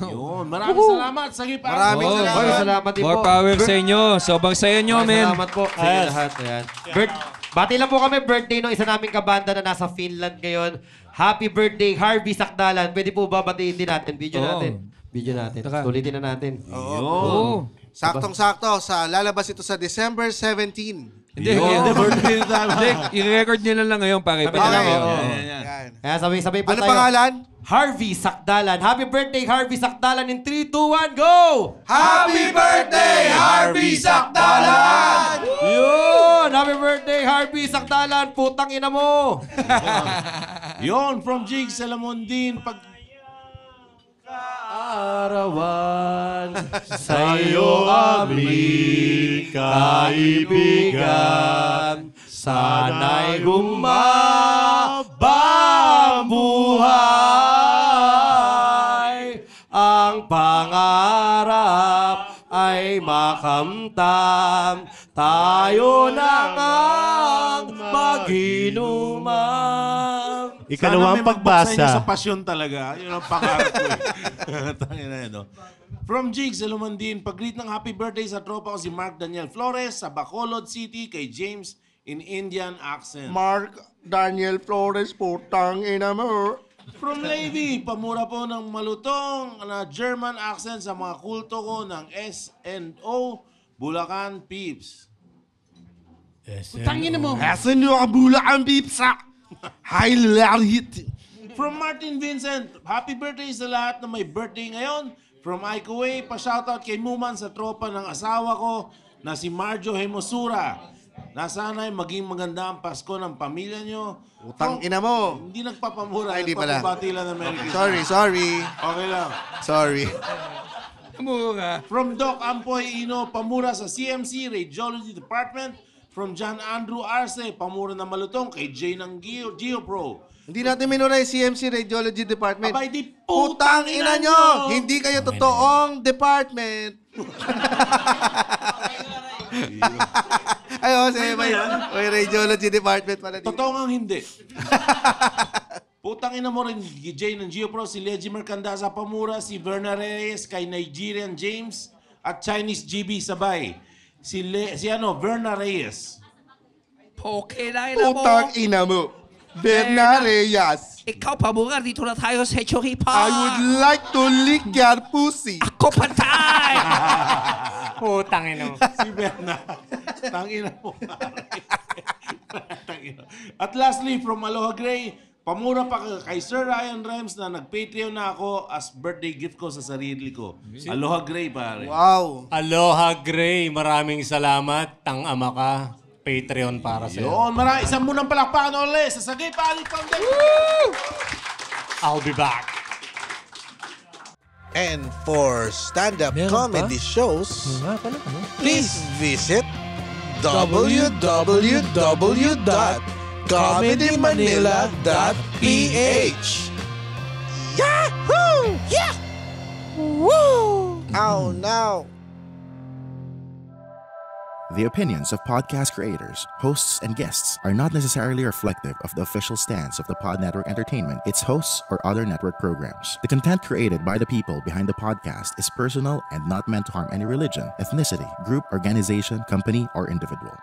[SPEAKER 12] Yun, maraming salamat. Sagip
[SPEAKER 5] Maraming
[SPEAKER 2] salamat din
[SPEAKER 3] More
[SPEAKER 2] po.
[SPEAKER 3] power sa inyo. Sobrang saya nyo, men.
[SPEAKER 2] Salamat po sa inyo lahat. Ayan. Bati lang po kami birthday ng isa naming kabanda na nasa Finland ngayon. Happy birthday, Harvey Sakdalan. Pwede po ba batiin din natin? Video natin. Ulitin na natin.
[SPEAKER 5] Oo. Saktong-sakto. Lalabas ito sa December 17.
[SPEAKER 3] Hindi, i-record nyo lang ngayon para ipatala kayo.
[SPEAKER 2] Kaya sabay-sabay po
[SPEAKER 5] Ano
[SPEAKER 2] tayo.
[SPEAKER 5] pangalan?
[SPEAKER 2] Harvey Sakdalan. Happy birthday, Harvey Sakdalan. In 3, 2, 1, go!
[SPEAKER 3] Happy birthday, Harvey Sakdalan!
[SPEAKER 2] Yun! Happy birthday, Harvey Sakdalan. Putang ina mo!
[SPEAKER 12] Yun, from Jigs Salamondin.
[SPEAKER 2] Arawan sa'yo aming kaibigan, sana'y humabang buhay. Ang pangarap ay makamtan, tayo na ngang mag-inuman.
[SPEAKER 12] Ikalawang pagbasa. Sa pasyon talaga. Yun ang pangarap ko eh. Tangina yan, no? From Jigs Lumandin, pag-greet ng happy birthday sa tropa ko si Mark Daniel Flores sa Bacolod City kay James in Indian accent.
[SPEAKER 5] Mark Daniel Flores, putang ina mo.
[SPEAKER 12] From Levy, pamura po ng malutong na German accent sa mga kulto ko ng S&O Bulacan Peeps.
[SPEAKER 1] Tangin mo.
[SPEAKER 5] SNO Bulacan Peeps. Highlight.
[SPEAKER 12] From Martin Vincent, happy birthday sa lahat na may birthday ngayon. From Aiko Way, pa-shoutout kay Muman sa tropa ng asawa ko na si Marjo Hemosura. Na sana'y maging maganda ang Pasko ng pamilya nyo.
[SPEAKER 5] Utang ina mo.
[SPEAKER 12] Hindi nagpapamura.
[SPEAKER 5] Ay, di pala.
[SPEAKER 12] Nagpapabati lang ng Merry Christmas.
[SPEAKER 5] Sorry.
[SPEAKER 12] Okay lang.
[SPEAKER 5] Sorry.
[SPEAKER 3] Mura.
[SPEAKER 12] From Doc Ampoy Ino, pamura sa CMC Radiology Department. from John Andrew Arce, pamura na malutong kay Jay ng GeoPro.
[SPEAKER 5] Hindi natin minura yung CMC Radiology Department.
[SPEAKER 12] Abay, di
[SPEAKER 5] putang ina nyo! Hindi kayo totoong department. Ayun, may radiology department pala dito.
[SPEAKER 12] Totoo nga hindi. Putang ina mo rin, Jay ng GeoPro, si Leggy Mercandaza pamura, si Verna Reyes kay Nigerian James at Chinese GB sabay. Si Verna Reyes.
[SPEAKER 3] Okay na ina mo.
[SPEAKER 5] Putang ina mo. Verna Reyes.
[SPEAKER 3] Ikaw pamura, dito na tayo sa Choripa.
[SPEAKER 5] I would like to lick your pussy.
[SPEAKER 3] Ako patay!
[SPEAKER 13] Putang ina mo.
[SPEAKER 12] Si Berna. Tangina mo. At lastly, from Aloha Gray, pamura pa kay Sir Ryan Rems na nag-Patreon na ako as birthday gift ko sa sarili ko. Aloha Gray, pare.
[SPEAKER 5] Wow.
[SPEAKER 13] Aloha Gray, maraming salamat. Tang-ama ka. Patreon para sa'yo.
[SPEAKER 12] Yun, isang munang palakpakan ulit sa Sagay Pali Foundation.
[SPEAKER 13] I'll be back.
[SPEAKER 15] And for stand-up comedy shows, please visit www.comedymanila.ph. Yahoo! Yeah! Woo! Oh no!
[SPEAKER 6] The opinions of podcast creators, hosts, and guests are not necessarily reflective of the official stance of the Pod Network Entertainment, its hosts, or other network programs. The content created by the people behind the podcast is personal and not meant to harm any religion, ethnicity, group, organization, company, or individual.